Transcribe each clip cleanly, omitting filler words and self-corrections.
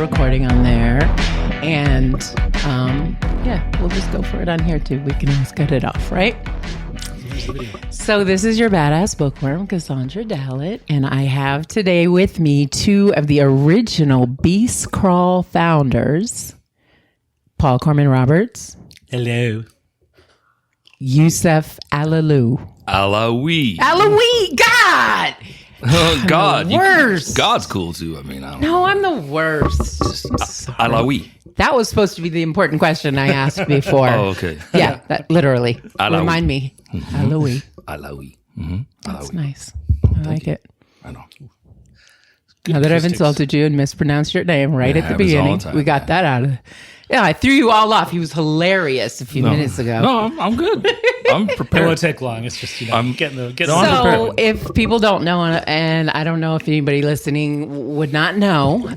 recording on there. And we'll just go for it on here too. We can always cut it off, right? So this is your Badass Bookworm, Cassandra Dallett, and I have today with me two of the original Beast Crawl founders, Paul Corman Roberts. Hello. Youssef Alaoui. Alaoui. Alaoui, God! Oh, God. Worst. God's cool too. I mean, I don't know. No, I'm the worst. I'm sorry. Alaoui. That was supposed to be the important question I asked before. Oh, okay. Yeah, that literally. Alaoui. Remind me. Alaoui. Alaoui. Mm-hmm. That's Alaoui. nice. I like it. I know. Now that I've insulted you and mispronounced your name right It at the happens all beginning, the time, we got that out of. Yeah, I threw you all off. He was hilarious a few minutes ago. No, I'm good. I'm It prepared. won't take long. It's just, I'm getting on. So, if people don't know, and I don't know if anybody listening would not know,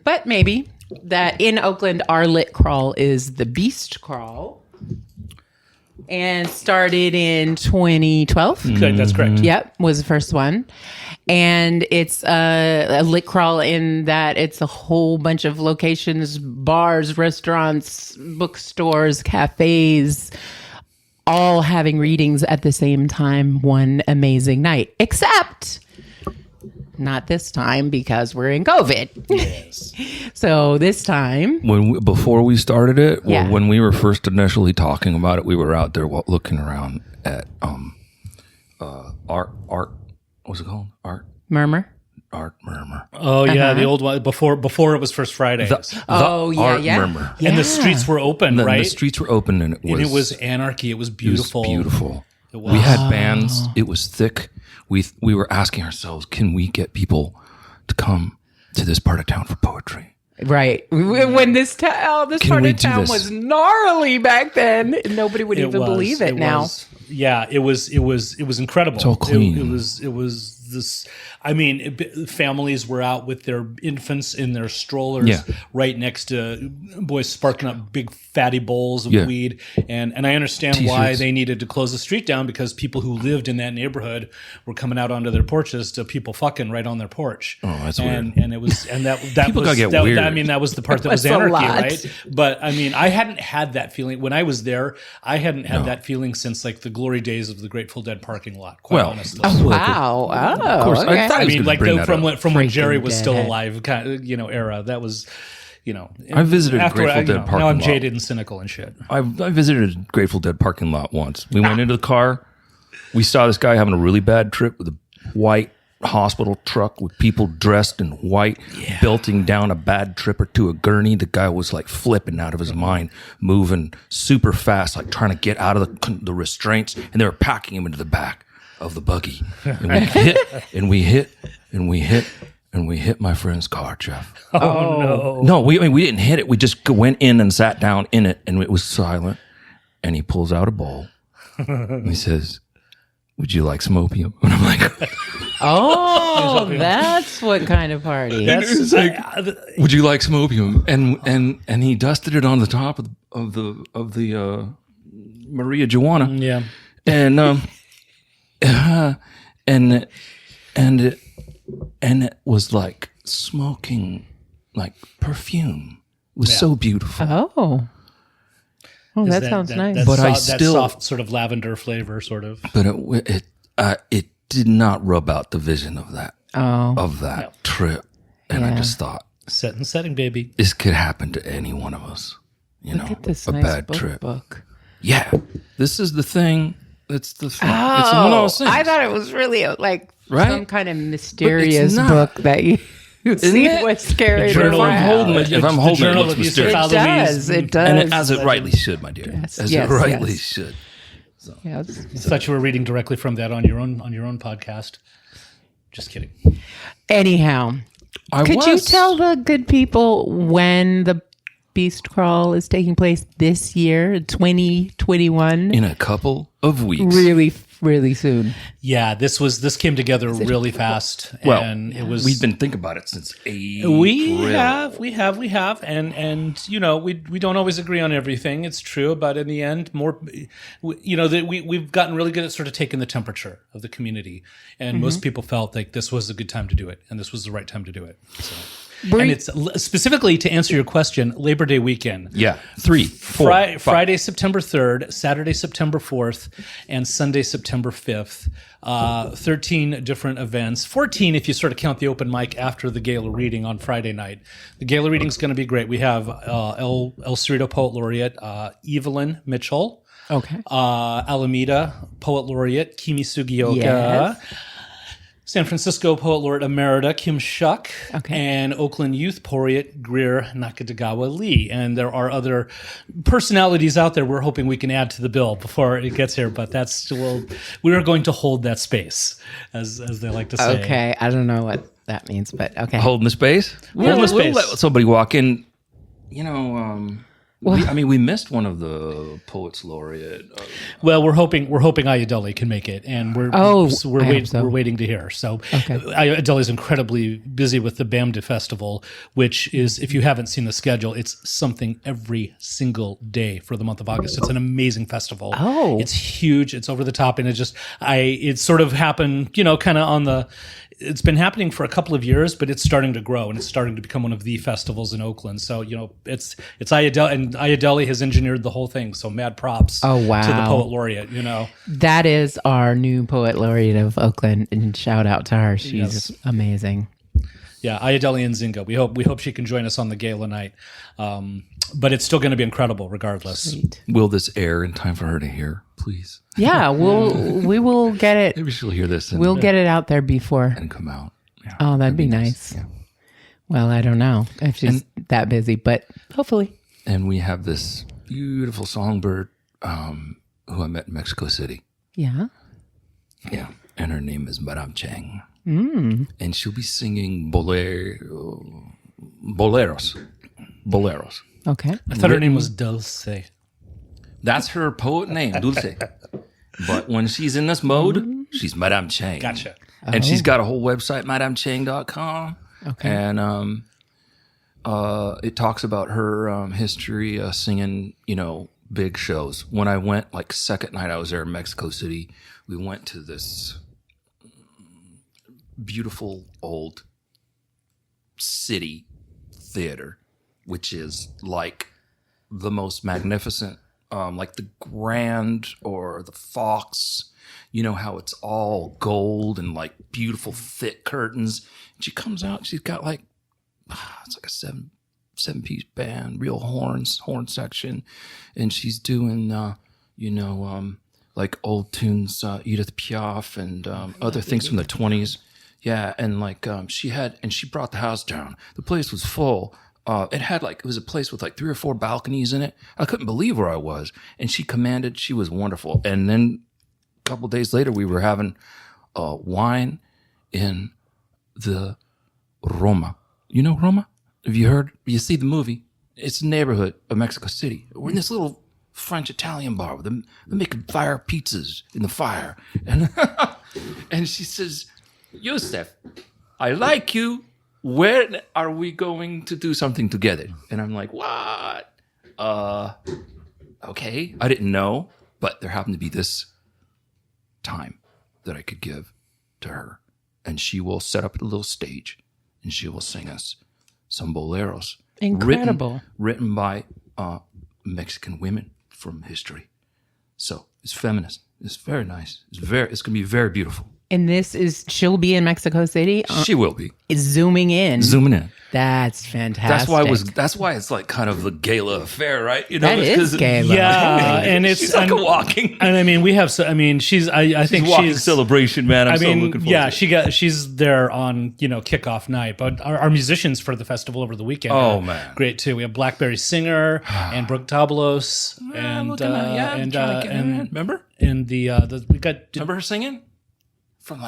but maybe that in Oakland, our lit crawl is the Beast Crawl, and started in 2012. That's correct. Yep, was the first one. And it's a lit crawl in that it's a whole bunch of locations, bars, restaurants, bookstores, cafes, all having readings at the same time one amazing night. Except not this time because we're in COVID. Yes. So this time... Before we started it, Yeah. when we were first initially talking about it, we were out there looking around at art. What's it called? Art Murmur? Murmur. Oh, yeah, the old one. Before it was First Fridays. Oh, yeah, Art yeah. Murmur. And the streets were open, The right? streets were open, and And it was anarchy. It was beautiful. beautiful. It was. We had bands. It was thick. We were asking ourselves, can we get people to come to this part of town for poetry? Right. When this part we of do town this? was gnarly back then, nobody would even believe it now. Yeah, it was incredible. It's all clean. It was this. I mean, families were out with their infants in their strollers, Yeah. right next to boys sparking up big fatty bowls of Yeah. weed, and I understand why T-shirts. they needed to close the street down because people who lived in that neighborhood were coming out onto their porches to people fucking right on their porch. Oh, that's and, weird. And it was and that People was gotta get that, weird. I mean, that was the part that was That's a anarchy, lot. right? But I mean, I hadn't had that feeling when I was there. I hadn't had that feeling since like the glory days of the Grateful Dead parking lot. Quite honestly. Oh, wow. Oh, Of course, okay. I thought I he was mean, gonna like bring that from up. when Jerry Freaking was still Dead. alive, kind of, era. That was, I visited after Grateful Dead now parking I'm lot. jaded and cynical and shit. I visited a Grateful Dead parking lot once. We went into the car. We saw this guy having a really bad trip with a white hospital truck with people dressed in white, belting down a bad tripper to a gurney. The guy was like flipping out of his mind, moving super fast, like trying to get out of the restraints, and they were packing him into the back of the buggy. And we hit my friend's car, Jeff. Oh no! No, we didn't hit it. We just went in and sat down in it, and it was silent. And he pulls out a bowl. And he says, "Would you like some opium?" And I'm like, Oh, that's what kind of party. That's "Would you like some opium?" And he dusted it on the top of the Maria Joanna. yeah. And it was like smoking, like perfume. It was so beautiful. Oh, that sounds nice. That But I that still- soft sort of lavender flavor, sort of. But it did not rub out the vision of that trip. And I just thought, Set and setting, baby. this could happen to any one of us. You know, Look at this a nice bad book. trip. Yeah, this is the thing. It's the thing. It's one of those things. I thought it was really like Right? some kind of mysterious not. book that you see it? what's carried The journal around. if I'm holding it, journal it of looks Youssef mysterious. It Alaoui's- does. It does. And as it rightly should, my dear. Yes, As yes, it rightly yes. should. Yes. I thought you were reading directly from that on your own podcast. Just kidding. Anyhow, could you tell the good people when the Beast Crawl is taking place this year, 2021? In a couple of weeks. Really, really soon. Yeah, this came together really fast, Well, and it was. We've been thinking about it since April. We have, and you know, we don't always agree on everything. It's true, but in the end, we've gotten really good at sort of taking the temperature of the community, and most people felt like this was a good time to do it, and this was the right time to do it. So, And it's specifically to answer your question, Labor Day weekend. Yeah, 3, 4, 5. Friday, September 3rd, Saturday, September 4th, and Sunday, September 5th. 13 different events. 14 if you sort of count the open mic after the gala reading on Friday night. The gala reading is going to be great. We have El Cerrito Poet Laureate, Evelyn Mitchell. Okay. Alameda Poet Laureate, Kimi Sugioka. Yes. San Francisco Poet Laureate Emerita, Kim Shuck, Okay. and Oakland Youth Poet Greer Nakatagawa Lee. And there are other personalities out there we're hoping we can add to the bill before it gets here, but that's still, we are going to hold that space, as they like to say. Okay. I don't know what that means, but okay. Holding the space. Holding the space. We'll let somebody walk in. You know, we missed one of the poets laureate. Well, we're hoping Ayodele can make it, and we're I hope so. waiting to hear. So Okay. Ayodele is incredibly busy with the BaBw Festival, which is, if you haven't seen the schedule, it's something every single day for the month of August. It's an amazing festival. Oh. It's huge. It's over the top, and it sort of happened, kind of on the. It's been happening for a couple of years, but it's starting to grow and it's starting to become one of the festivals in Oakland. So, it's Ayodele, and Ayodele has engineered the whole thing. So mad props Oh, wow. to the Poet Laureate, That is our new poet laureate of Oakland, and shout out to her. She's Yes. amazing. Yeah, Ayodele and Zinga. We hope she can join us on the gala night. But it's still going to be incredible regardless. Sweet. Will this air in time for her to hear? Please. Yeah, we will get it. Maybe she'll hear this We'll get it out there before. and come out. Yeah. Oh, that'd be nice. Yeah. Well, I don't know if she's that busy, but hopefully. And we have this beautiful songbird who I met in Mexico City. Yeah. Yeah. And her name is Madame Chang. And she'll be singing boleros. Okay. I thought her name was Dulce. That's her poet name, Dulce. But when she's in this mode, she's Madame Chang. Gotcha. And she's got a whole website, madamechang.com. Okay. And it talks about her history singing, big shows. When I went, like, second night I was there in Mexico City, we went to this beautiful old city theater, which is like the most magnificent, like the Grand or the Fox. You know how it's all gold and like beautiful thick curtains. And she comes out, she's got like, it's like a seven-piece band, real horn section. And she's doing, like old tunes, Edith Piaf and other things from the 20s. Yeah, and like she brought the house down. The place was full. It was a place with like 3 or 4 balconies in it. I couldn't believe where I was. And she was wonderful. And then a couple of days later, we were having wine in the Roma. You know Roma? Have you heard? You see the movie? It's a neighborhood of Mexico City. We're in this little French-Italian bar with them. They're making fire pizzas in the fire. And, and she says, Youssef, I like you. When are we going to do something together? And I'm like, what? Okay. I didn't know, but there happened to be this time that I could give to her. And she will set up a little stage and she will sing us some boleros. Incredible. Written by Mexican women from history. So it's feminist. It's very nice. It's going to be very beautiful. And she'll be in Mexico City. She will be. Is zooming in. That's fantastic. That's why it's like kind of the gala affair, right? That is gala. Yeah, and it's she's like a walking. And I mean, I think she's celebration, man. I'm so looking forward to it. She's there on kickoff night. But our musicians for the festival over the weekend, man, great too. We have Blackberry Singer and Brooke Tablos, remember? And we got remember her singing from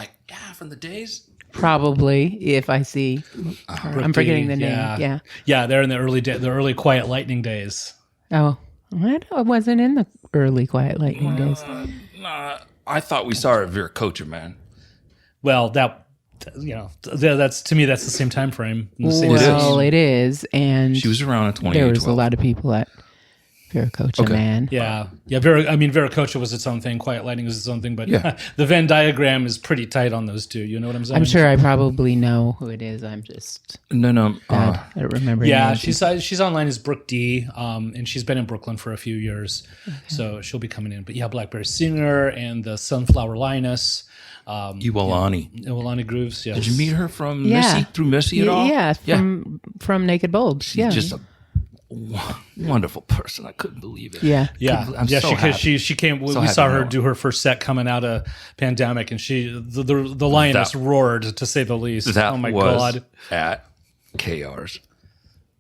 the days. Probably, if I see. I'm forgetting the name. Yeah, they're in the early Quiet Lightning days. Oh, I wasn't in the early Quiet Lightning days. I thought we saw her at Viracocha, man. Well, that's to me that's the same time frame. Well, it is, and she was around in 2012. There was a lot of people at Viracocha, man. Yeah. Viracocha was its own thing. Quiet Lighting was its own thing. But Yeah. the Venn diagram is pretty tight on those two. You know what I'm saying? I'm sure I probably know who it is. I'm just No. bad. I don't remember. Yeah, names. she's online as Brooke D, and she's been in Brooklyn for a few years, so she'll be coming in. But yeah, Blackberry Singer and the Sunflower Linus, Iwalani. Grooves. Yeah, Did you meet her from Yeah. Missy? Through Missy at all? Yeah, from Naked Bulbs. She's Yeah, just a wonderful person. I couldn't believe it. yeah. Yeah, I'm so happy. she came. So we saw happy her to know do her first set coming out of pandemic, and the lioness roared, to say the least. That oh my was god! at KR's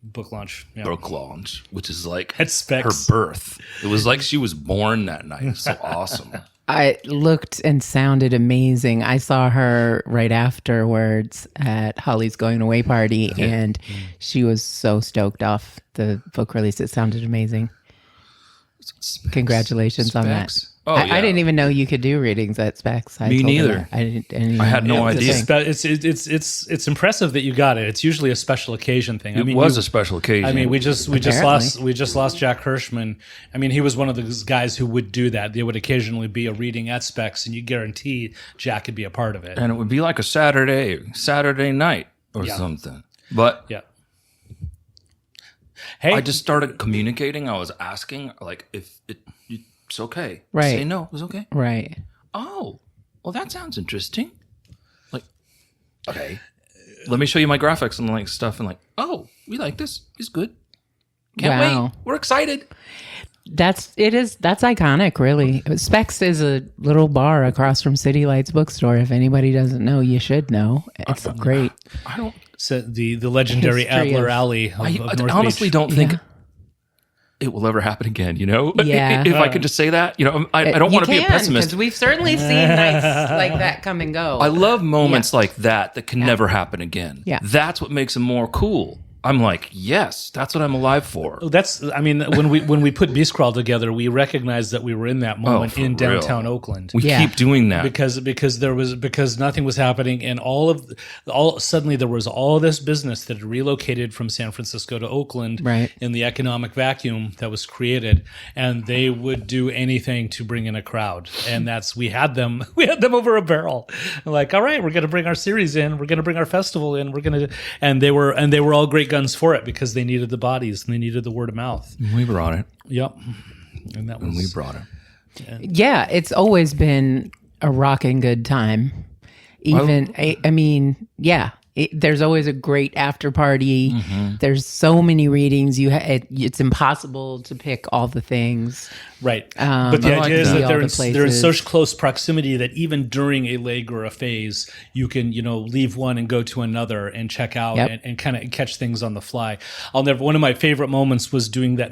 Book launch. Yeah. book launch, which is like At Specs. her birth. It was like she was born that night. It's so awesome. I looked and sounded amazing. I saw her right afterwards at Holly's going away party, and she was so stoked off the book release. It sounded amazing. Congratulations on that. Specs. Oh, I yeah. didn't even know you could do readings at Specs. Me told her neither. that. I didn't. I had no idea. It's impressive that you got it. It's usually a special occasion thing. It was a special occasion. I mean, we just Apparently. lost Jack Hirschman. I mean, he was one of those guys who would do that. There would occasionally be a reading at Specs, and you guarantee Jack could be a part of it. and it would be like a Saturday night or something. But Yeah. Hey, I just started communicating. I was asking, like, if it's okay. Right. Say no, it's okay. Right. Oh, well, that sounds interesting. Like, okay, let me show you my graphics and like stuff, and like, oh, we like this. It's good. Can't Wow. wait. We're excited. That's iconic, really. Specs is a little bar across from City Lights bookstore. If anybody doesn't know, you should know. It's great. I don't. so the legendary History Adler of- Alley of I North honestly Beach. don't think it will ever happen again. You know, Yeah. if I could just say that, you know, I don't want to be a pessimist. because we've certainly seen nights like that come and go. I love moments like that can never happen again. Yeah. That's what makes them more cool. I'm like, yes, that's what I'm alive for. When we put Beast Crawl together, we recognized that we were in that moment for in real. downtown Oakland. We Yeah. keep doing that. because nothing was happening, and suddenly there was all this business that had relocated from San Francisco to Oakland Right. in the economic vacuum that was created, and they would do anything to bring in a crowd, and we had them over a barrel. Like, all right, we're going to bring our series in, we're going to bring our festival in, and they were all great guns for it because they needed the bodies and they needed the word of mouth. We brought it. Yep, and that was We brought it. Yeah, it's always been a rocking good time. Even, I mean, yeah, there's always a great after party. There's so many readings. It's impossible to pick all the things. right. But the I like idea is that. that they're in Places. such close proximity that even during a leg or a phase, you can leave one and go to another and check out Yep. and kind of catch things on the fly. One of my favorite moments was doing that.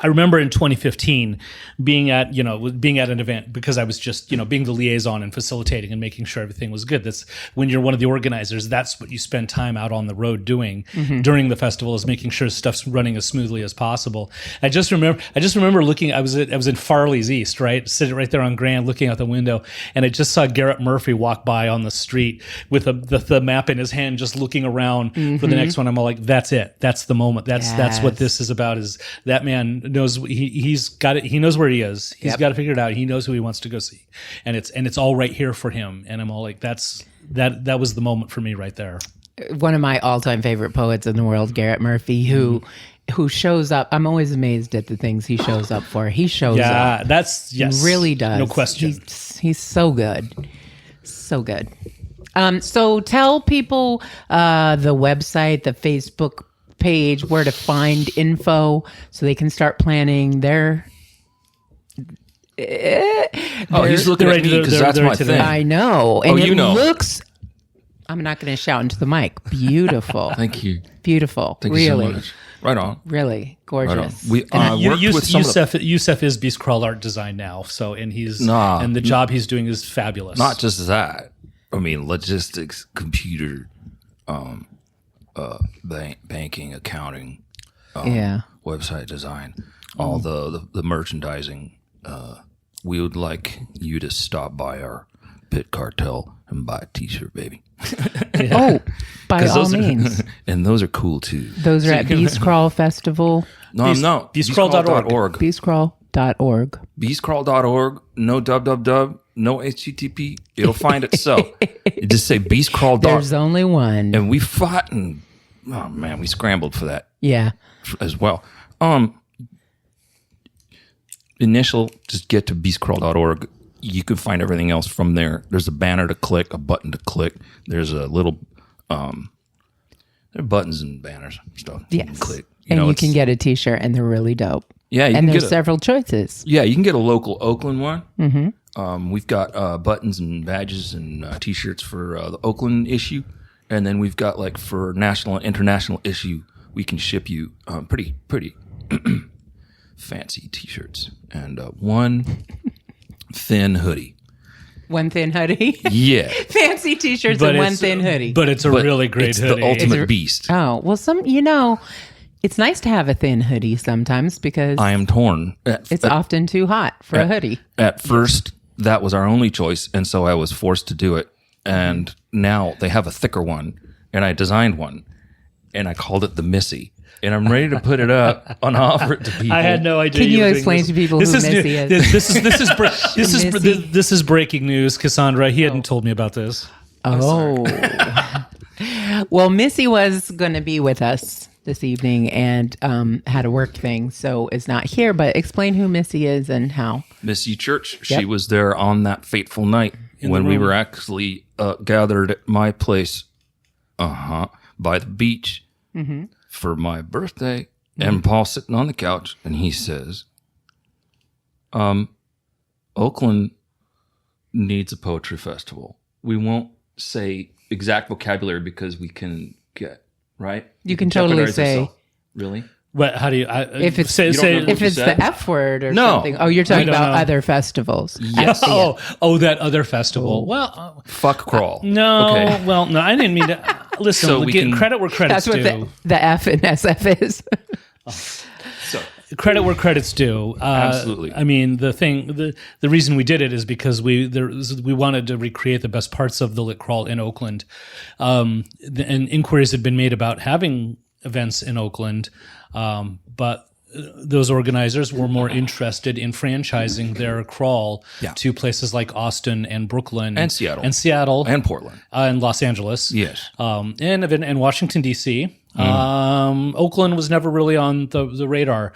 I remember in 2015 being at an event because I was just being the liaison and facilitating and making sure everything was good. That's when you're one of the organizers. That's what you spend time out on the road doing during the festival, is making sure stuff's running as smoothly as possible. I just remember looking. I was in Farley's East, right, sitting right there on Grand, looking out the window, and I just saw Garrett Murphy walk by on the street with the map in his hand, just looking around for the next one. I'm all like, that's it. That's the moment. That's what this is about. Is that man knows he's got it. He knows where he is. He's got to figure it out. He knows who he wants to go see, and it's all right here for him. And I'm all like, that was the moment for me right there. One of my all-time favorite poets in the world, Garrett Murphy, who shows up. I'm always amazed at the things he shows up for. He shows up. Yeah, that's yes, He really does. no question. He's so good. So good. So tell people the website, the Facebook page, where to find info so they can start planning their. Oh, he's looking at me because that's my today. thing. I know. And you it know. looks. I'm not going to shout into the mic. Beautiful. Thank you. Beautiful. Thank really. you so much. Right on. Really Right on. gorgeous. We worked with some of the, Youssef is Beast Crawl art design now, so and the job he's doing is fabulous. not just that. I mean, logistics, computer, banking, accounting, yeah. website design, all the merchandising. We would like you to stop by our Pit Cartel and buy a T-shirt, baby. Oh, by all those means. And those are cool too. Those are at Beast Crawl Festival. No, beastcrawl.org. Beastcrawl.org. Beastcrawl.org. No www. No HTTP. It'll find itself. You just say beastcrawl. There's only one. And we fought and oh man, we scrambled for that. Yeah. As well. Initial, just get to beastcrawl.org. You can find everything else from there. There's a banner to click, a button to click. There's a little, there are buttons and banners and stuff. Yes. You can click. You can get a T-shirt, and they're really dope. Yeah, you and can there's get several choices. Yeah, you can get a local Oakland one. Mm-hmm. We've got buttons and badges and T-shirts for the Oakland issue, and then we've got like for national and international issue, we can ship you pretty fancy T-shirts and one thin hoodie. One thin hoodie. Yeah, Fancy T-shirts and one thin hoodie. But it's a really great it's hoodie. the ultimate beast. Oh well, it's nice to have a thin hoodie sometimes because I am torn. it's often too hot for a hoodie. At first, that was our only choice, and so I was forced to do it. And now they have a thicker one, and I designed one, and I called it the Missy. And I'm ready to put it up and offer it to people. I had no idea. Can you were doing explain this. to people who Missy is? This is breaking news, Cassandra. He hadn't told me about this. Oh. Well, Missy was going to be with us this evening and had a work thing, so is not here. But explain who Missy is and how. Missy Church. Yep. She was there on that fateful night when we were actually gathered at my place, by the beach for my birthday. And Paul's sitting on the couch, and he says, Oakland needs a poetry festival. We won't say exact vocabulary because we can get, right? You can totally jeopardize say. yourself. Really? What? How do you? If it's You don't know what if you it's said? the F word or No. something. Oh, you're talking I don't about know. other festivals. Yes. That other festival. Well, Fuck crawl. no. Okay. Well, no, I didn't mean to. Listen, So we get can- credit where credit's That's what due. the F in SF is. So, Credit where credit's due. Absolutely. I mean, the reason we did it is because we wanted to recreate the best parts of the Lit Crawl in Oakland, and inquiries had been made about having events in Oakland, but those organizers were more interested in franchising their crawl to places like Austin and Brooklyn And Seattle. and Portland. and Los Angeles. Yes. And Washington D.C. Oakland was never really on the radar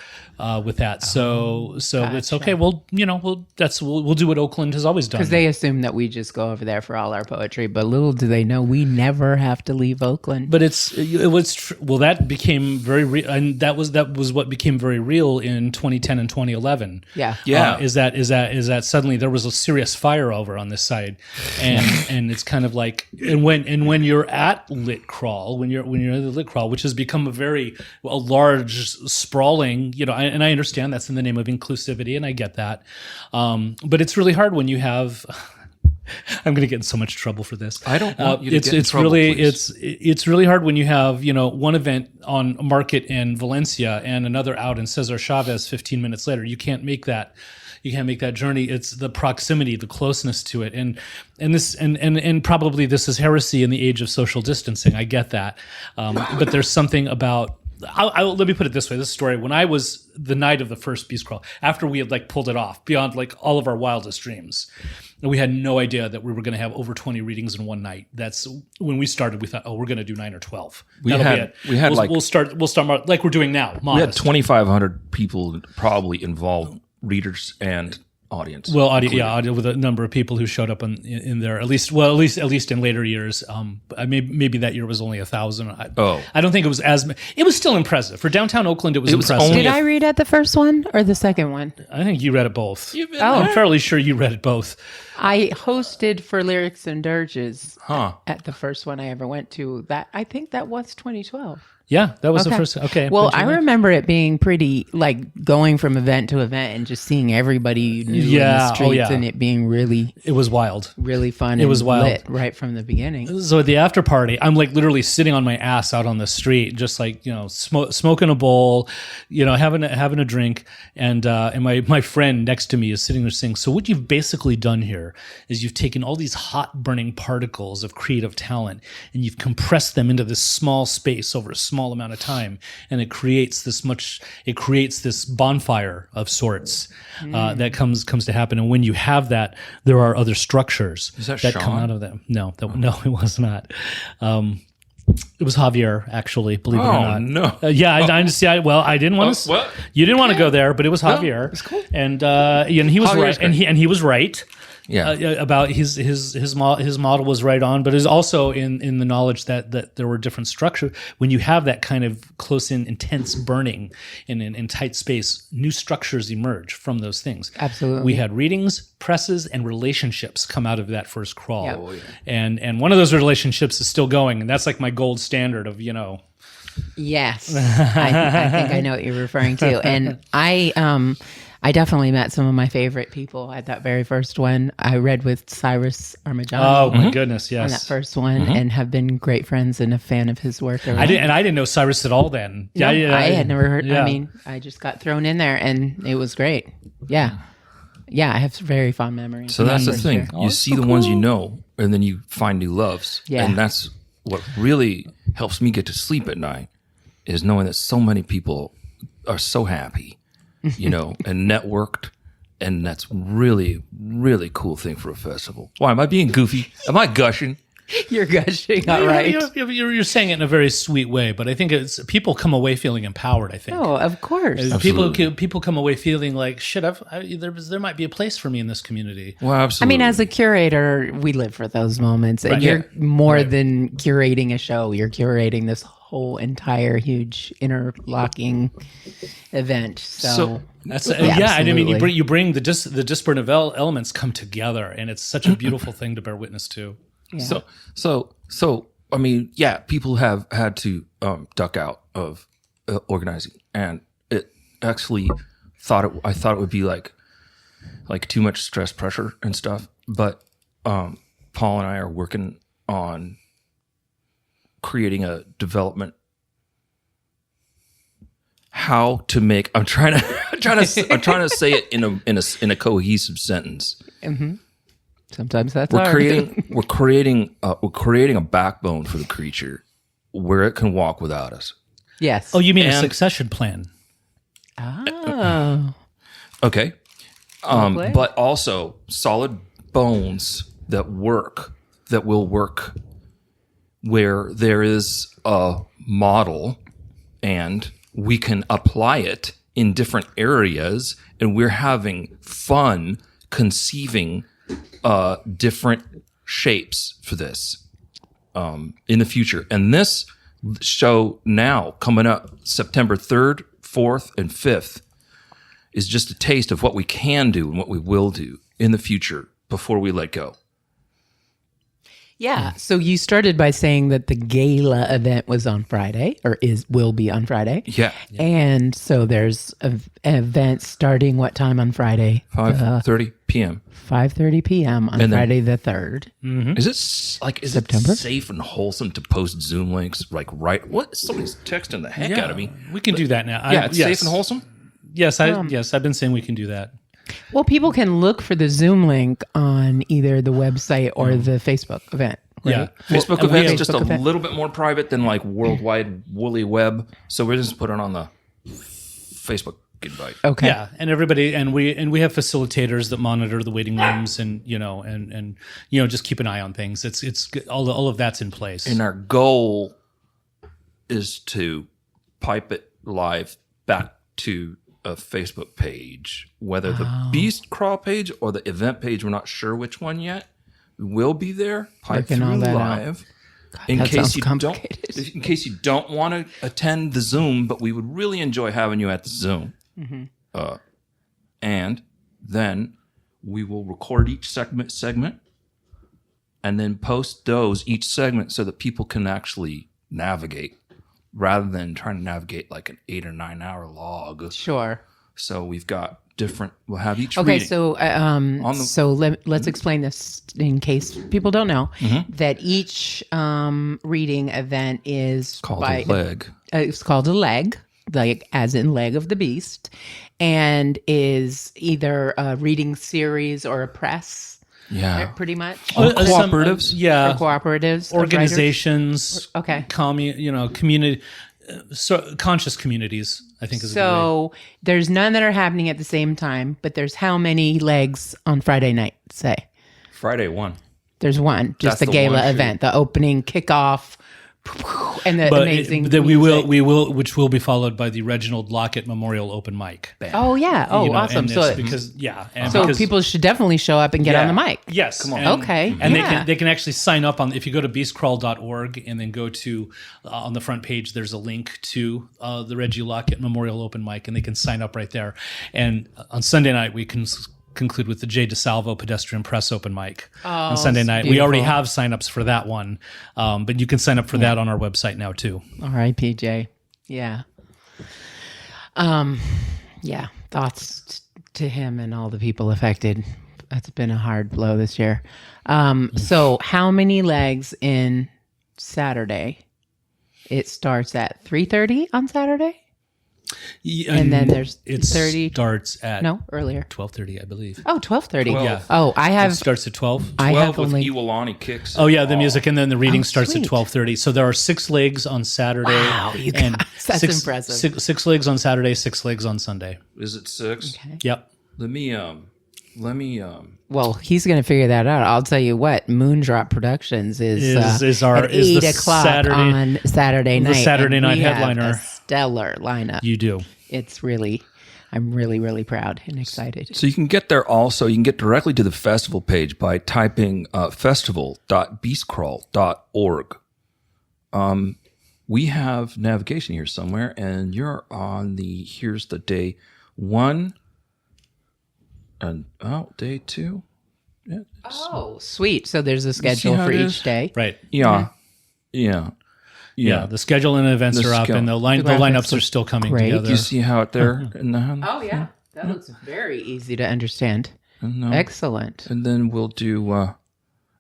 with that, so it's okay. Well, we'll do what Oakland has always done. Because they assume that we just go over there for all our poetry, but little do they know we never have to leave Oakland. But that became very real, and that was what became very real in 2010 and 2011. Yeah. Yeah. Is that suddenly there was a serious fire over on this side, and it's kind of like when you're at Lit Crawl, when you're at the Lit Crawl, which has become a large sprawling, and I understand that's in the name of inclusivity, and I get that, but it's really hard when you have. I'm going to get in so much trouble for this. I don't want you to get in trouble, really please. it's really hard when you have one event on Market in Valencia and another out in Cesar Chavez 15 minutes later. You can't make that. You can't make that journey. It's the proximity, the closeness to it, and probably this is heresy in the age of social distancing. I get that, but there's something about. Let me put it this way: this story. When I was the night of the first Beast Crawl, after we had pulled it off beyond all of our wildest dreams, and we had no idea that we were going to have over 20 readings in one night. That's when we started. We thought, we're going to do 9 or 12. We'll start like we're doing now. We had modest. 2,500 people probably involved, readers and audience. Well, audio with a number of people who showed up in there. At least in later years. Maybe that year was only 1,000. I don't think it was as. It was still impressive for downtown Oakland. It was impressive. only Did I read at the first one or the second one? I think you read it both. Oh. I'm fairly sure you read it both. I hosted for Lyrics and Dirges at the first one I ever went to. I think that was 2012. Yeah, that was the first. Okay. Well, Benjamin? I remember it being pretty like going from event to event and just seeing everybody you knew in the streets and it being really, it was wild. really fun. It was and wild. lit right from the beginning. So at the after party, I'm like literally sitting on my ass out on the street, just like, smoking a bowl, having a drink, and my friend next to me is sitting there saying, "So what you've basically done here is you've taken all these hot burning particles of creative talent and you've compressed them into this small space over a small amount of time, and it creates this bonfire of sorts that comes to happen. And when you have that, there are other structures that come Sean? out of them." No, it was not. It was Javier, actually. Believe it or not. No. I didn't want to. What? You didn't want to go there, but it was Javier. it's cool. And he was Javier's right, great. and he was right. Yeah. About his model was right on, but it's also in the knowledge that there were different structures. When you have that kind of close in, intense burning in tight space, new structures emerge from those things. Absolutely. We had readings, presses, and relationships come out of that first crawl. Yep. Oh, yeah. And one of those relationships is still going, and that's like my gold standard of Yes, I think I know what you're referring to, and I definitely met some of my favorite people at that very first one. I read with Cyrus Armajani. Oh my goodness, yes. On that first one, and have been great friends and a fan of his work. I didn't know Cyrus at all then. No, I had never heard. Yeah. I mean, I just got thrown in there, and it was great. Yeah, I have very fond memories. So that's the thing. You see the ones you know, and then you find new loves. Yeah. And that's what really helps me get to sleep at night, is knowing that so many people are so happy, and networked. And that's really, really cool thing for a festival. Why, am I being goofy? Am I gushing? You're gushing, all right. You're saying it in a very sweet way, but I think it's people come away feeling empowered. I think. Oh, of course. People come away feeling like shit. There might be a place for me in this community. Well, absolutely. I mean, as a curator, we live for those moments, and Right. you're more than curating a show. You're curating this whole entire huge interlocking event. So That's yeah, I mean, absolutely. you bring the disparate elements come together, and it's such a beautiful thing to bear witness to. Yeah. So I mean, yeah, people have had to duck out of organizing, and it actually I thought it would be like too much stress, pressure, and stuff. But Paul and I are working on creating a development. How to make? I'm trying to say it in a cohesive sentence. sometimes that's We're hard. creating a backbone for the creature where it can walk without us. Yes. Oh, you mean a succession plan? Oh. Okay. Lovely. But also solid bones that will work where there is a model and we can apply it in different areas, and we're having fun conceiving different shapes for this in the future. And this show now coming up September 3rd, 4th, and 5th is just a taste of what we can do and what we will do in the future before we let go. Yeah. So you started by saying that the gala event was on Friday, or will be on Friday. Yeah. And so there's an event starting what time on Friday? 5:30 p.m. 5:30 p.m. on Friday the 3rd. Is it September? it safe and wholesome to post Zoom links what? Somebody's texting the heck out of me. We can do that now. Yeah, it's safe and wholesome. Yes, I've been saying we can do that. Well, people can look for the Zoom link on either the website or the Facebook event. Right? Yeah. Facebook Well, event's we- just a event. little bit more private than like worldwide woolly web, so we're just put it on the Facebook invite. Okay. Yeah, and everybody, and we have facilitators that monitor the waiting rooms, and just keep an eye on things. It's all of that's in place. And our goal is to pipe it live back to a Facebook page, whether the Beast Crawl page or the event page. We're not sure which one yet. We will be there, pipe Working all through that out. live. In that case sounds you complicated. in case you don't want to attend the Zoom, but we would really enjoy having you at the Zoom. And then we will record each segment, and then post those each segment so that people can actually navigate rather than trying to navigate like an 8 or 9 hour log. Sure. So we've got different. We'll have each. Okay, reading. so let's explain this in case people don't know that each reading event is called a leg. It's called a leg, like as in leg of the beast, and is either a reading series or a press. Yeah, pretty much. Cooperatives. Or cooperatives, organizations. Okay, community, conscious communities. I think is so. There's none that are happening at the same time, but there's how many legs on Friday night? Say Friday 1. there's one, just That's the the gala one event, the opening kickoff, and the amazing. That we will, which will be followed by the Reginald Lockett Memorial Open Mic. Oh yeah! Oh, awesome! And So because people should definitely show up and get on the mic. Yes, come on. Okay, and yeah. they can actually sign up on if you go to beastcrawl.org and then go to on the front page. There's a link to the Reggie Lockett Memorial Open Mic, and they can sign up right there. And on Sunday night we can conclude with the Jay DeSalvo Pedestrian Press Open Mic on Sunday night. Beautiful. We already have signups for that one, but you can sign up for that on our website now too. All right, PJ. Yeah. Yeah. Thoughts to him and all the people affected. That's been a hard blow this year. So how many legs in Saturday? It starts at 3:30 on Saturday? And then there's 30. Starts at earlier. 12:30, I believe. Oh, 12:30. Yeah. Oh, I have. It starts at 12. I 12 have with only. Iwalani kicks. Oh yeah, the music, and then the reading starts sweet. at 12:30. So there are 6 legs on Saturday. Wow, you and guys, that's impressive. Six legs on Saturday, 6 legs on Sunday. Is it 6? Okay. Yep. Let me. Well, he's going to figure that out. I'll tell you what. Moondrop Productions is at 8 o'clock on Saturday night. The Saturday night we have headliner. a stellar lineup. You do. I'm really, really proud and excited. So you can get there also. You can get directly to the festival page by typing festival.beastcrawl.org. We have navigation here somewhere, and you're on here's the day 1 and day 2. Yeah, Oh, sweet. So there's a schedule for each day. Right. Yeah. Yeah. Yeah. The schedule and events The are up, schedule. and the lineups are still coming Great. together. You see how it there? And Oh, yeah. That looks very easy to understand. then, Excellent. and then we'll do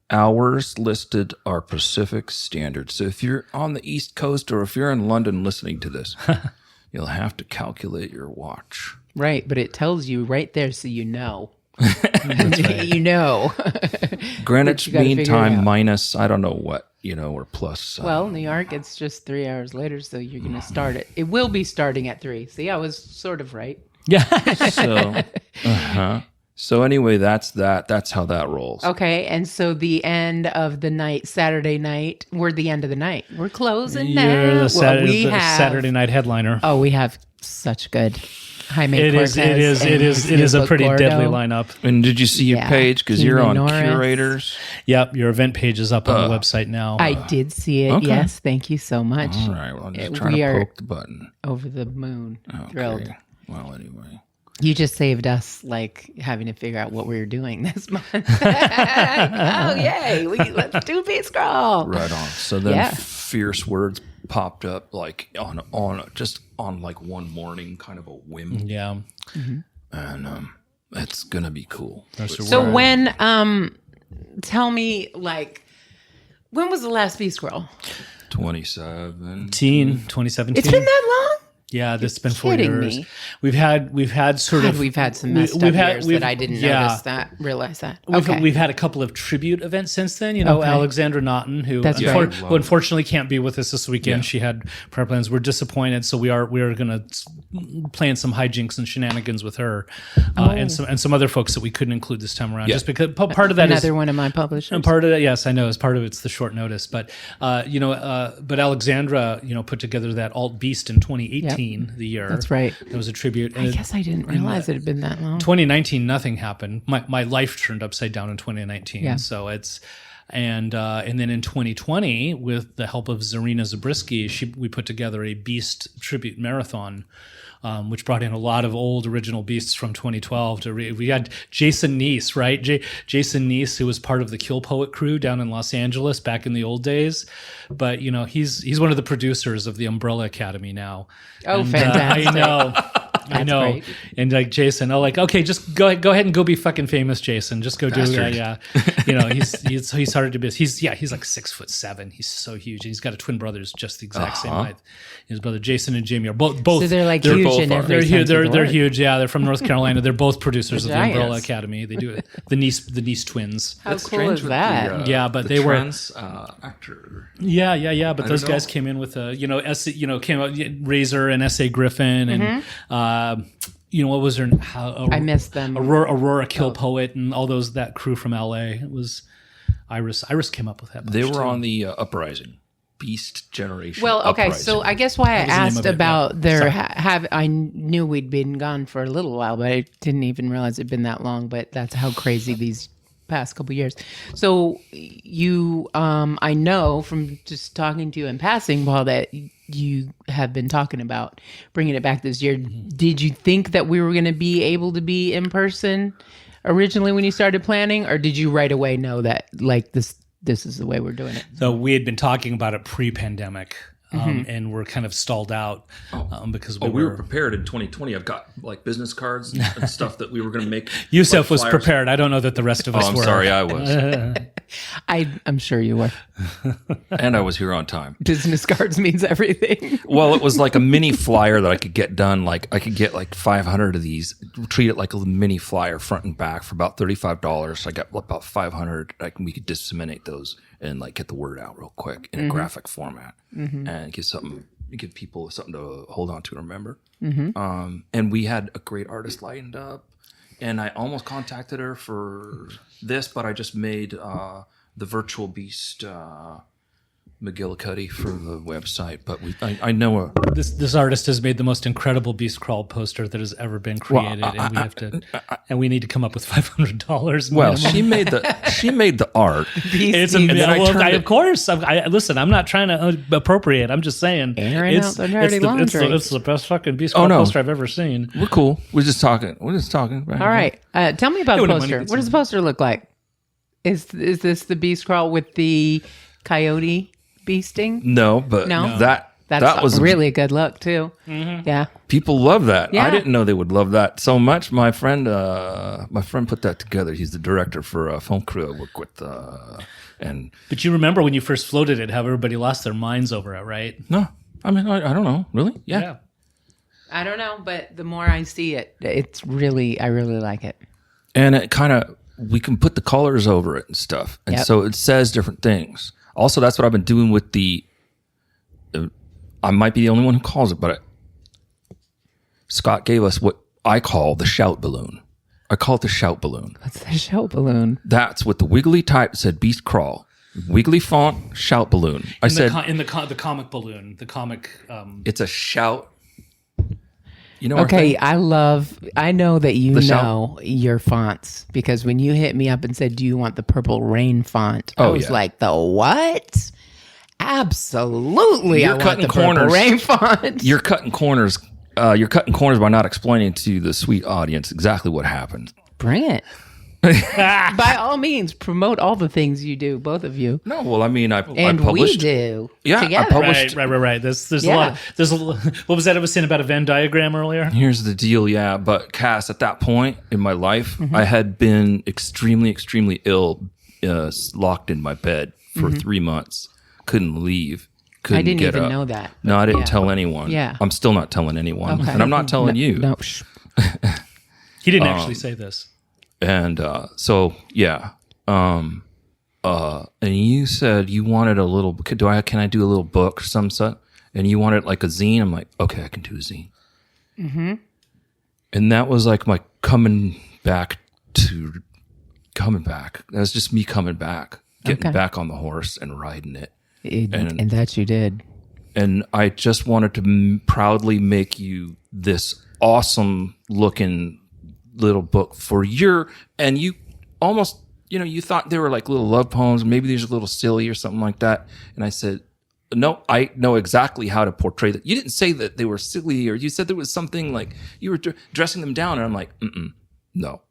hours listed are Pacific Standard. So if you're on the East Coast or if you're in London listening to this, you'll have to calculate your watch. Right. But it tells you right there so you know. You know. Greenwich you gotta Mean figure it Time out. minus, I don't know what, or plus. Well, New York, it's just 3 hours later, so you're going to start it. It will be starting at 3. See, I was sort of right. Yeah. So anyway, that's that. That's how that rolls. Okay, and so the end of the night, Saturday night, we're the end of the night. We're closing You're now. the Saturday, have, Saturday night headliner. Oh, we have such good Jaime It is a pretty deadly lineup. And did you see your Yeah. page? Because you're on Keenan Norris. curators. Yep, your event page is up on the website now. I did see it. Okay. Yes, thank you so much. All right. Well, I'm just trying we to are poke the button. over the moon. Okay. Thrilled. Well, anyway. You just saved us having to figure out what we were doing this month. Oh yay! Let's do Beast Crawl. Right on. So then Yeah. fierce words popped up like on like one morning, kind of a whim, Yeah. and it's gonna be cool. So when tell me when was the last Beast Crawl? 2017. It's been that long? Yeah, this has been 4 kidding years. me. We've had sort of We've had some messed up years that I didn't realize that. Okay. We've had a couple of tribute events since then. Okay. Alexandra Naughton, who That's right. who unfortunately can't be with us this weekend. She had prayer plans. We're disappointed, so we are going to plan some hijinks and shenanigans with her, and some other folks that we couldn't include this time around. Yeah. Just because part of that is Another one of my publishers. and part of that, yes, I know, as part of it's the short notice, but but Alexandra, put together that Alt Beast in 2018, the year. That's right. It was a tribute. I guess I didn't realize it had been that long. 2019, nothing happened. My life turned upside down in 2019. Yeah. So it's and then in 2020, with the help of Zarina Zabriskie, we put together a Beast tribute marathon. which brought in a lot of old original beasts from 2012. We had Jason Neese, right? Jason Neese, who was part of the Kill Poet crew down in Los Angeles back in the old days. But, he's one of the producers of the Umbrella Academy now. Oh, And, fantastic. I know. great. And like Jason, okay, just go ahead and go be fucking famous, Jason. Just go do that. Yeah. He's hard to miss. He's like 6'7". He's so huge. And he's got a twin brother who's just the exact same height. His brother Jason and Jamie are both. So they're like huge both in are. every They're sense huge. of the They're word. huge. Yeah, they're from North Carolina. They're both producers of the Giants. Umbrella Academy. They do it. The Neese twins. How cool is that? Yeah, but the they were- trans, actor. Yeah. But those don't guys know. came in with came out Razor and S.A. Griffin and what was her? I missed them. Aurora Kill Poet and all that crew from L.A. It was Iris. Iris came up with that. They bunch, were too. on the Beast generation. Well, okay, Uprising. so I guess why I That was the name asked of it, about yeah. their Sorry. I knew we'd been gone for a little while, but I didn't even realize it'd been that long. But that's how crazy these past couple years. So you, I know from just talking to you in passing, Paul, that you have been talking about bringing it back this year. Did you think that we were going to be able to be in person originally when you started planning, or did you right away know that like this is the way we're doing it? So we had been talking about it pre-pandemic, and we're kind of stalled out because we were prepared in 2020. I've got like business cards and stuff that we were going to make. Youssef like, was flyers. prepared. I don't know that the rest of us Oh, I'm were. sorry, I was. I'm sure you were. And I was here on time. Business cards means everything. Well, it was like a mini flyer that I could get done. Like I could get like 500 of these, treat it like a little mini flyer front and back for about $35. I got about 500. We could disseminate those and like get the word out real quick in a graphic format and give people something to hold on to and remember. And we had a great artist lined up, and I almost contacted her for this, but I just made the virtual beast McGillicuddy for the website. But I know a. This artist has made the most incredible Beast Crawl poster that has ever been created, and we need to come up with $500. Well, minimum. she made the art. It's then I turned it- of course. Listen, I'm not trying to appropriate. I'm just saying Airing out the dirty laundry. It's the best fucking Beast Crawl no. poster I've ever seen. We're cool. We're just talking. Right? All right. Tell me about the when the money poster. gets What does the poster look like? Is this the beast crawl with the coyote beasting? No, but No? that was really a good look too. Yeah. people love that. Yeah. I didn't know they would love that so much. My friend put that together. He's the director for a film crew I work with. And But you remember when you first floated it, how everybody lost their minds over it, right? no, I mean I don't know. Really? Yeah. I don't know, but the more I see it, I really like it. And it kind of, we can put the colors over it and stuff. And Yep. so it says different things. Also, that's what I've been doing with I might be the only one who calls it, but Scott gave us what I call the shout balloon. I call it the shout balloon. What's the shout balloon? That's with the wiggly type said Beast Crawl. Wiggly font, shout balloon. I said, The comic balloon, the comic. it's a shout. You know, Okay, I know that you The shout- know your fonts because when you hit me up and said, "Do you want the Purple Rain font?" I was yeah. like, "The what?" Absolutely, You're I want cutting the Purple corners. Rain font. You're cutting corners. You're cutting corners by not explaining to the sweet audience exactly what happened. Bring it. By all means, promote all the things you do, both of you, No, well, I mean, I and published. we do Yeah, I together. published- Right. There's a Yeah. lot. What was that I was saying about a Venn diagram earlier? Here's the deal, yeah. But Cass, at that point in my life, I had been extremely, extremely ill, locked in my bed for 3 months. Couldn't leave. Couldn't I didn't get even up. know that. No, I didn't Yeah. tell anyone. Yeah. I'm still not telling anyone, Okay. and I'm not telling you. No, shh. He didn't actually say this. And so yeah. And you said you wanted a little. Can I do a little book or some such? And you wanted like a zine. I'm like, okay, I can do a zine. And that was like my coming back. That was just me coming back, getting Okay. back on the horse and riding it. And that you did. And I just wanted to proudly make you this awesome looking little book for and you almost, you thought they were like little love poems. Maybe these are a little silly or something like that. And I said, no, I know exactly how to portray that. You didn't say that they were silly, or you said there was something like you were dressing them down, and I'm like, no,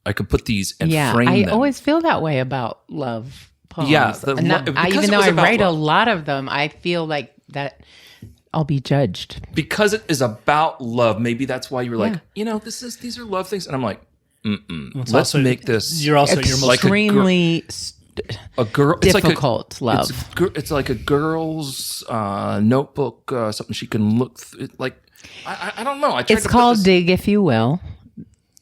I could put these and frame I them. always feel that way about love poems. Yeah, even though I write a lot of them, I feel like that I'll be judged because it is about love. Maybe that's why you were like, these are love things, and I'm like, let's make this. You're also extremely a girl. Difficult love. It's like a girl's notebook, something she can look through. Like I don't know. It's called Dig, if you will.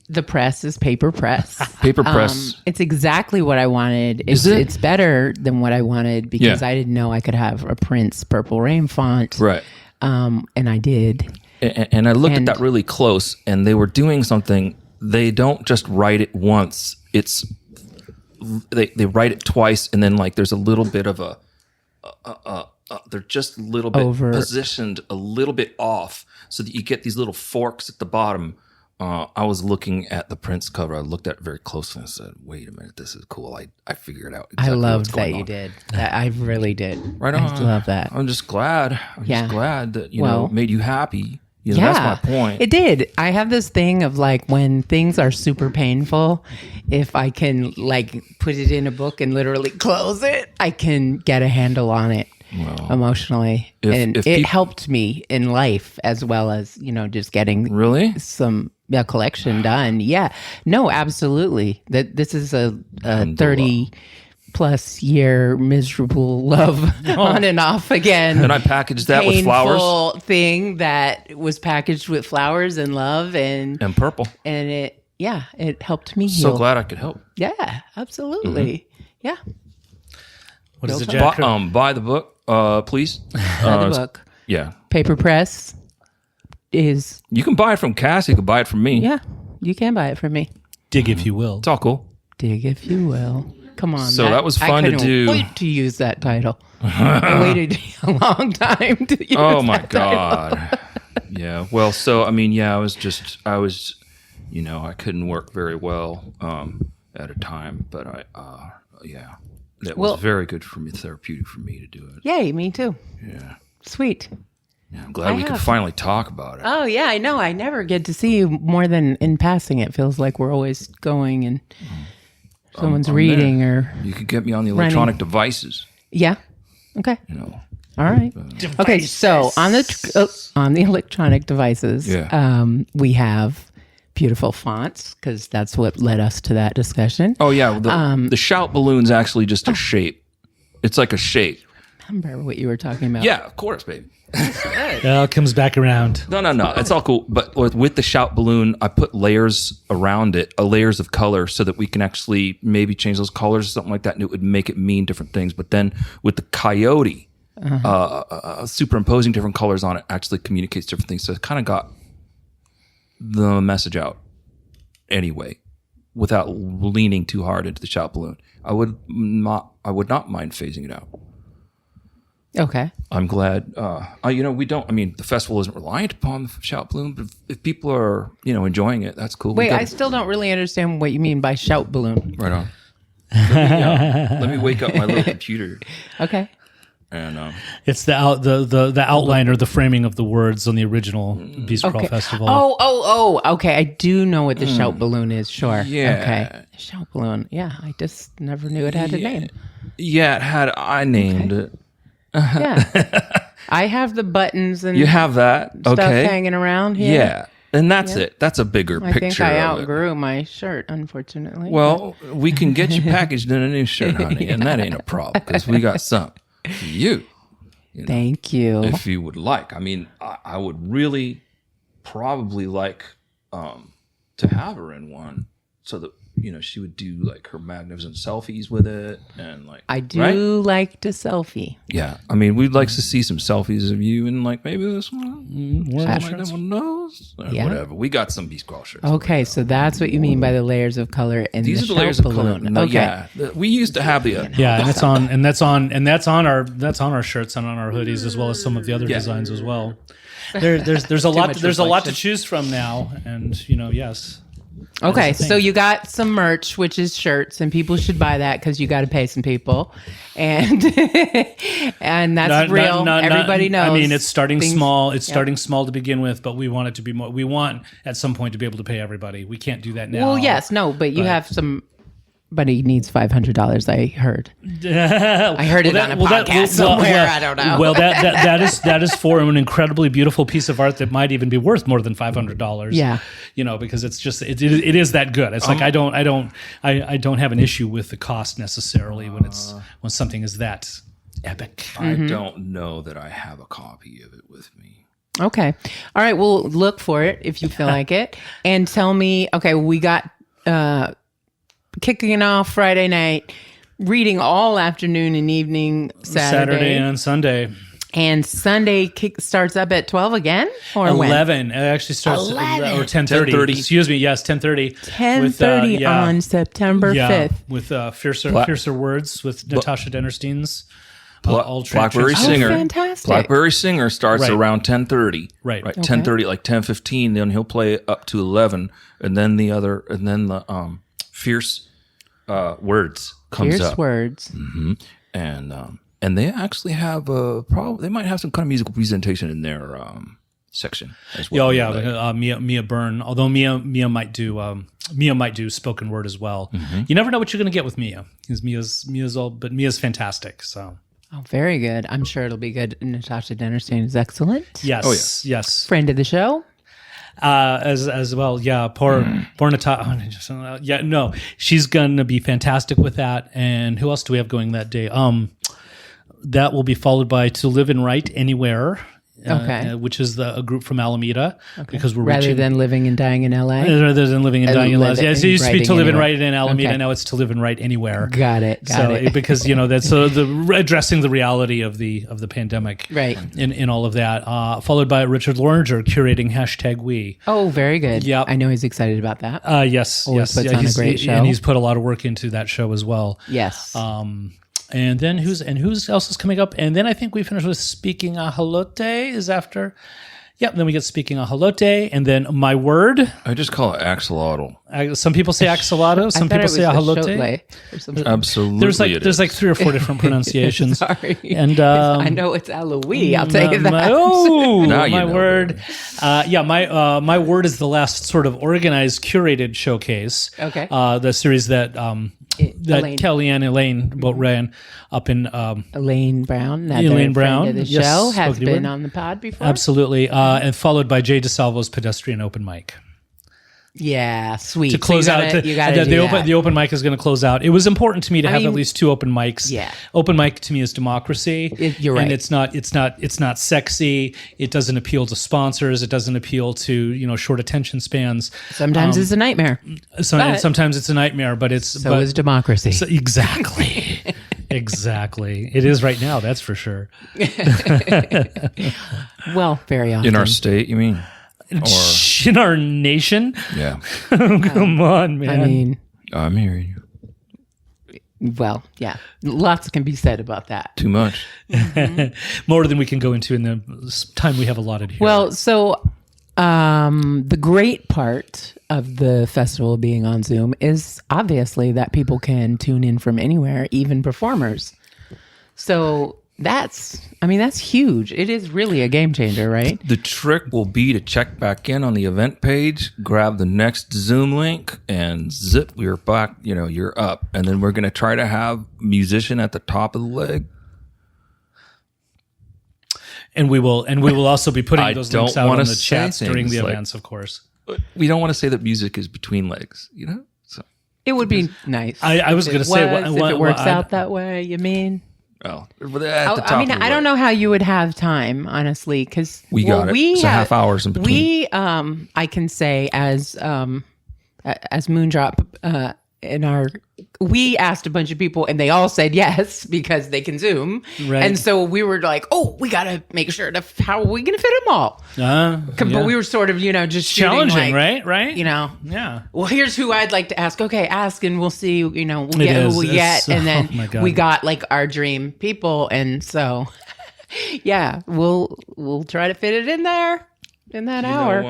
The press is paper press. Paper press. It's exactly what I wanted. It's better than what I wanted because I didn't know I could have a Prince Purple Rain font. Right. And I did. And I looked at that really close, and they were doing something. They don't just write it once. They write it twice, and then like there's a little bit of they're just a little bit positioned a little bit off, so that you get these little forks at the bottom. I was looking at the Prince cover. I looked at it very closely and said, "Wait a minute, this is cool." I figured out. Exactly I loved that you did. I really did. Right on. I love that. I'm just glad. I'm just glad that made you happy. That's my point. It did. I have this thing of like when things are super painful, if I can like put it in a book and literally close it, I can get a handle on it emotionally. It helped me in life as well as, just getting some collection done. Yeah. No, absolutely. This is a 30 plus year miserable love on and off again. And I packaged that with flowers. Thing that was packaged with flowers and love and purple. And it helped me heal. So glad I could help. Yeah, absolutely. Yeah. What is it, Jack? Buy the book, please. Buy the book. Yeah. Paper press is. You can buy it from Cass. You can buy it from me. Yeah, you can buy it from me. Dig if you will. It's all cool. Dig if you will. Come on. So that was fun to do. I wait to use that title. I waited a long time to use that God. title. Yeah. Well, so, I was, I couldn't work very well at a time, but that was very good for me, therapeutic for me to do it. Yay, me too. Yeah. Sweet. Yeah, I'm glad we could finally talk about it. Oh, yeah, I know. I never get to see you more than in passing. It feels like we're always going and someone's reading or you could get me on the electronic devices. Yeah. Okay. All right. Okay. So on the electronic devices, we have beautiful fonts because that's what led us to that discussion. Oh yeah. The shout balloon's actually just a shape. It's like a shape. Remember what you were talking about? Yeah, of course, baby. It comes back around. No. It's all cool. But with the shout balloon, I put layers around it, layers of color, so that we can actually maybe change those colors or something like that, and it would make it mean different things. But then with the coyote, superimposing different colors on it actually communicates different things. So it kind of got the message out anyway, without leaning too hard into the shout balloon. I would not mind phasing it out. Okay. I'm glad. We don't. I mean, the festival isn't reliant upon the shout balloon, but if people are, enjoying it, that's cool. Wait, I still don't really understand what you mean by shout balloon. Right on. Let me wake up my little computer. Okay. And it's the outline or the framing of the words on the original Beast Crawl Festival. Oh. Okay, I do know what the shout balloon is. Sure. Yeah. Okay. Shout balloon. Yeah, I just never knew it had a name. Yeah, I named it. Yeah. I have the buttons and you have that stuff hanging around here. Yeah. And that's it. That's a bigger picture. I think I outgrew my shirt, unfortunately. Well, we can get you packaged in a new shirt, honey, and that ain't a problem because we got something for you. Thank you. If you would like. I mean, I would really probably like to have her in one so that she would do like her magnificent selfies with it, and like I do like to selfie. Yeah, I mean, we'd like to see some selfies of you, and like maybe this one, whatever. We got some Beast Crawl shirts. Okay, so that's what you mean by the layers of color and these the are the layers balloon. of color. No, okay. Yeah, we used to have the and that's on our shirts and on our hoodies as well as some of the other designs as well. There's a lot to choose from now, and yes. Okay, That's the so thing. you got some merch, which is shirts, and people should buy that because you got to pay some people, and and that's real. Everybody knows. I mean, it's starting things- small. It's Yep. starting small to begin with, but we want it to be more. We want at some point to be able to pay everybody. We can't do that now. Well, yes, no, but you have some. But he needs $500. I heard. I heard it on a podcast somewhere. I don't know. Well, that is for an incredibly beautiful piece of art that might even be worth more than $500. Yeah. Because it's just it is that good. It's like I don't have an issue with the cost necessarily when something is that epic. I don't know that I have a copy of it with me. Okay. All right. Well, look for it if you feel like it, and tell me. Okay, we got. Kicking off Friday night, reading all afternoon and evening Saturday and Sunday. And Sunday starts up at 12 again? Or 11. It actually starts 11. Or 10:30. 10:30. Excuse me. Yes, 10:30. 10:30 on September 5th. With Fiercer Words with Natasha Dennerstein's Blackberry Oh, Singer. fantastic. Blackberry Singer starts Right. around 10:30. Right. 10:30, like 10:15. Then he'll play up to 11, and then the Fierce Words comes Fierce up. Words. And they actually have they might have some kind of musical presentation in their section as well. Oh yeah, Mia Byrne. Although Mia might do spoken word as well. You never know what you're going to get with Mia, because Mia's fantastic. So Oh, very good. I'm sure it'll be good. Natasha Dennerstein is excellent. yes, yes. Friend of the show. As well, yeah. Poor Natasha. Yeah, no, she's gonna be fantastic with that. And who else do we have going that day? That will be followed by To Live and Write Anywhere. Okay. Which is a group from Alameda, because we're Rather reaching, than living and dying in LA. rather than living and dying in Los Angeles. Yeah, so it used to be writing To Live and anywhere. Write in Alameda. Okay. Now it's To Live and Write Anywhere. Got it. Because that's addressing the reality of the pandemic, Right. In all of that, followed by Richard Loringer curating #We. Oh, very good. Yep. I know he's excited about that. Yes, Always yes, puts on a great show. and he's put a lot of work into that show as well. Yes. And then who's else is coming up? And then I think we finish with Speaking Ahalote is after. Yep. Then we get Speaking Ahalote, and then My Word. I just call it axolotl. Some people say axolotl. Some people say ahalote. Absolutely, There's like 3 or 4 different pronunciations. Sorry. And I know it's Alaoui. I'll tell you that. Now you My know, Word. My Word is the last sort of organized, curated showcase. Okay. The series that Elaine. Kellyanne Elaine ran up in Elaine Brown, another Elaine friend Brown, of the yes, show, has spoken been word. on the pod before. absolutely, and followed by Jay DeSalvo's Pedestrian Open Mic. Yeah, sweet. To close out, you gotta do that. the open mic is going to close out. It was important to me to have mean, at least 2 open mics. Yeah. Open mic to me is democracy. You're right. And it's not sexy. It doesn't appeal to sponsors. It doesn't appeal to short attention spans. Sometimes it's a nightmare. And But- sometimes it's a nightmare, but it's So is democracy. exactly. Exactly. It is right now, that's for sure. Well, very often. in our state, you mean? In our nation? Yeah, Come on, man. I mean, I'm hearing you. well, yeah. Lots can be said about that. Too much. More than we can go into in the time we have allotted here. Well, so the great part of the festival being on Zoom is obviously that people can tune in from anywhere, even performers. So that's huge. It is really a game changer, right? The trick will be to check back in on the event page, grab the next Zoom link, and zip, you're back. You're up, and then we're going to try to have musician at the top of the leg. and we will also be putting I those links don't out on wanna the say chats during the things like- events, of course. We don't want to say that music is between legs. So It would be nice. I was if going it to say, was, if it works out that way, you mean? well, at the top I mean, of the I don't leg. know how you would have time, honestly, because We got it. It's a half hours in between. We, I can say as Moondrop we asked a bunch of people and they all said yes because they can Zoom, Right. and so we were like, oh, we got to make sure how are we going to fit them all? But we were sort of just shooting, challenging, like, right? Yeah. Yeah. Well, here's who I'd like to ask. Okay, ask, and we'll see. We'll It get is. who we get, and Oh my then God. we got like our dream people, and so yeah, we'll try to fit it in there in that hour.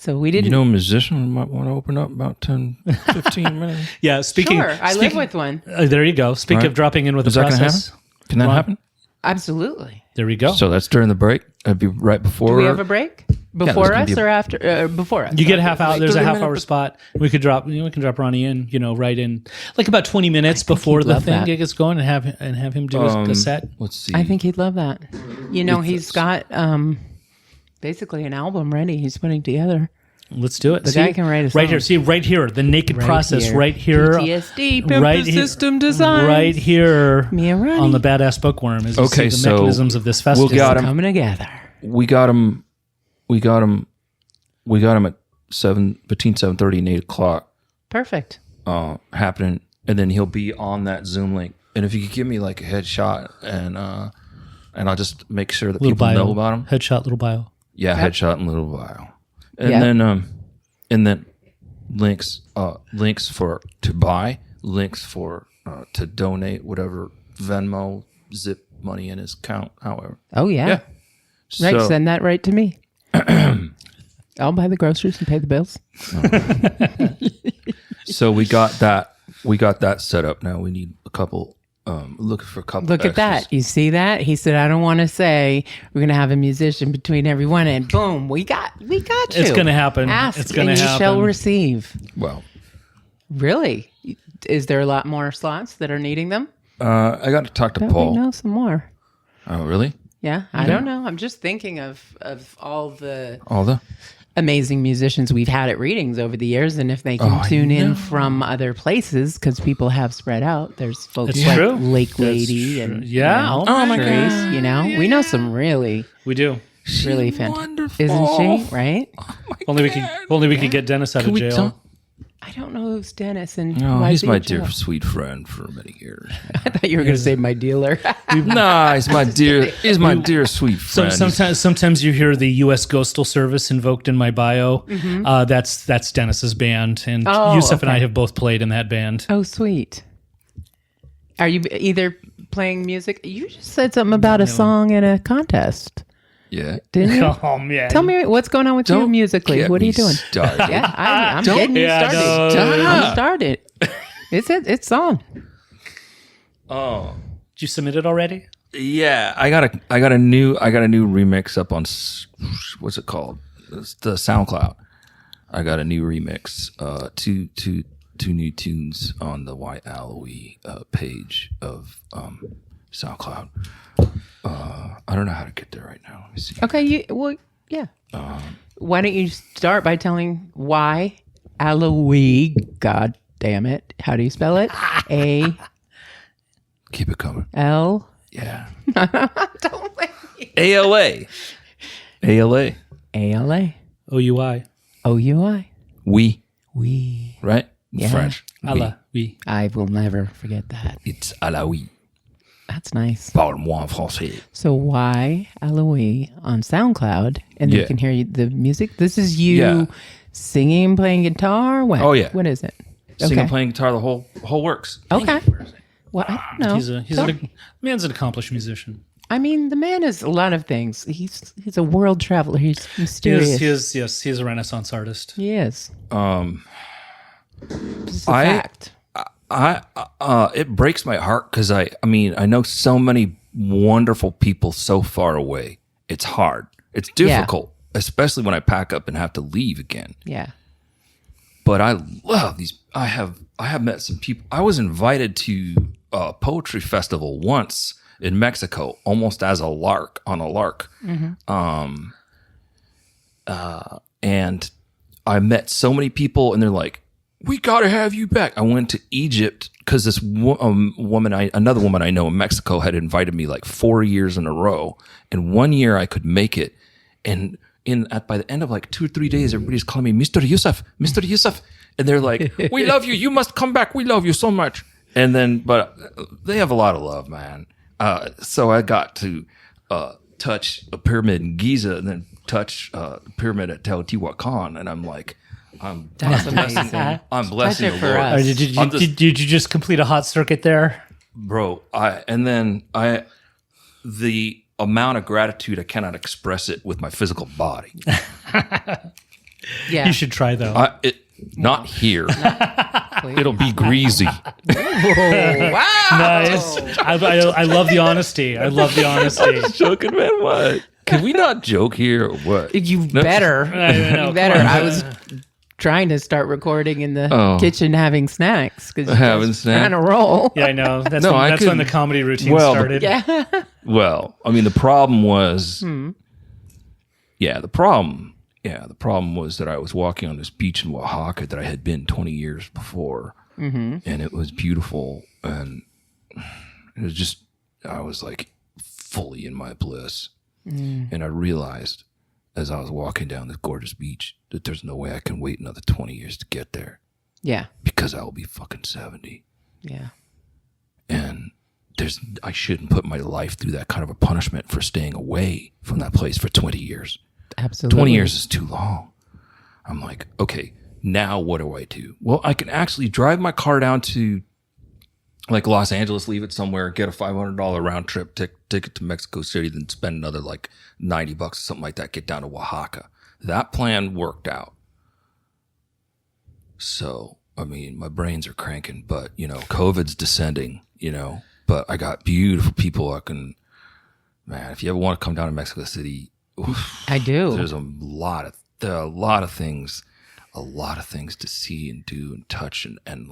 So we didn't. You know, a musician might want to open up about 10, 15 minutes. Yeah, speaking. Sure, I live with one. There you go. Speak Right. of dropping in with Is the that going to process. happen? Can that happen? Absolutely. There we go. So that's during the break. That'd be right before. Do we have a break before gonna us be or after? Before us. You get a half hour. There's a 30 half hour minutes. spot. We could drop. We can drop Ronnie in. Right in, like about 20 minutes before he'd the love thing that. gets going, and have him do a set. Let's see. I think he'd love that. You know, he's got basically an album ready. He's putting together. Let's do it. The guy can write a right song. here. See right here, the naked process. here. Right here. PTSD, Pimp right the here- System Designs. Right here. Me and Ronnie. On the Badass Bookworm is Okay, the so mechanisms of this festival. we'll got him. Coming together. we got him at between 7:30 and 8:00 Perfect. happening, and then he'll be on that Zoom link. And if you could give me like a headshot, and I'll just make sure that Little people bio. know about him. Headshot, little bio. Yeah, headshot and little bio, and Yeah. then links for to buy, links for to donate, whatever, Venmo, zip money in his account, however. Oh yeah. Yeah. Right. So- Send that right to me. I'll buy the groceries and pay the bills. So we got that set up. Now we need a couple. Looking for a couple. Look at extras. that. You see that? He said, I don't want to say we're going to have a musician between everyone. And boom, we got you. It's gonna happen. Ask It's gonna and you happen. shall receive. Well, Really? Is there a lot more slots that are needing them? I got to talk to Don't we Paul. know some more? Oh, really? Yeah, I don't know. I'm just thinking of all the All the amazing musicians we've had at readings over the years, and if they can tune in from other places, because people have spread out. There's folks That's like true. Lake That's Lady true. and Yeah. you know, Oh my Trace, God. you know, we know some really, We do. really fantastic, wonderful. isn't she? Right? Only we could get Dennis out Can of we jail. talk? I don't know who's Dennis and Oh, why he's is he my in jail? dear sweet friend for many years. I thought you were going to say my dealer. Nah, he's my dear. He's my dear sweet friend. Sometimes you hear the U.S. Postal Service invoked in my bio. That's Dennis's band, and Oh, Youssef and okay. I have both played in that band. Oh, sweet. Are you either playing music? You just said something about a song in a contest, Yeah. didn't you? Oh man! Tell me what's going on with you musically. get What are me you doing? started. Yeah, I'm getting you Yeah, started. no. I'm started. It's on. Oh. Did you submit it already? Yeah, I got a new remix up on what's it called? It's the SoundCloud. I got a new remix, two new tunes on the White Alaoui page of SoundCloud. I don't know how to get there right now. Let me see. Okay, yeah. Why don't you start by telling why Alaoui? God damn it! How do you spell it? A Keep it coming. L. Yeah. Don't let me. ALA. ALA. ALA. OUI. OUI. We. Right? Yeah. French. Allah. Oui. I will never forget that. It's Alaoui. That's nice. Parle-moi en français. So why Alaoui on SoundCloud, and they Yeah. can hear the music. This is you Yeah. singing, playing guitar. What? Oh, yeah. What is it? Singing, playing guitar, the whole works. Okay. Well, I don't know. He's man's an accomplished musician. I mean, the man is a lot of things. He's a world traveler. He's mysterious. He is a Renaissance artist. He is. It's a I- fact. It breaks my heart because I know so many wonderful people so far away. It's hard. It's difficult, especially when I pack up and have to leave again. Yeah. But I love these. I have met some people. I was invited to a poetry festival once in Mexico, almost as a lark. And I met so many people, and they're like, "We got to have you back." I went to Egypt because this another woman I know in Mexico had invited me like 4 years in a row, and 1 year I could make it, and by the end of like 2 or 3 days, everybody's calling me Mr. Youssef, Mr. Youssef, and they're like, "We love you. You must come back. We love you so much." And then, but they have a lot of love, man. So I got to touch a pyramid in Giza, and then touch a pyramid at Teotihuacan, and I'm like, I'm blessing amazing. I'm blessing Touch it the for Lord. us. Did you just complete a hot circuit there? Bro, the amount of gratitude, I cannot express it with my physical body. Yeah. You should try though. Not here. Please. It'll be greasy. Oh, wow. Nice. I love the honesty. I love the honesty. Joking, man. What? Can we not joke here or what? You better. know, You better. I was trying to start recording in the kitchen having snacks because Having snacks? trying to roll. Yeah, I know. That's, No, when, I when the couldn't- comedy routine well, started. Yeah. Well, I mean, the problem was, the problem was that I was walking on this beach in Oaxaca that I had been 20 years before, and it was beautiful, and it was just, I was like fully in my bliss, and I realized as I was walking down this gorgeous beach that there's no way I can wait another 20 years to get there Yeah. because I will be fucking 70, Yeah. and I shouldn't put my life through that kind of a punishment for staying away from that place for 20 years. Absolutely. 20 years is too long. I'm like, okay, now what do I do? Well, I can actually drive my car down to like Los Angeles, leave it somewhere, get a $500 round trip ticket to Mexico City, then spend another like $90 or something like that, get down to Oaxaca. That plan worked out. So, I mean, my brains are cranking, but COVID's descending, but I got beautiful people man, if you ever want to come down to Mexico City, I do. there's a lot of things to see and do and touch and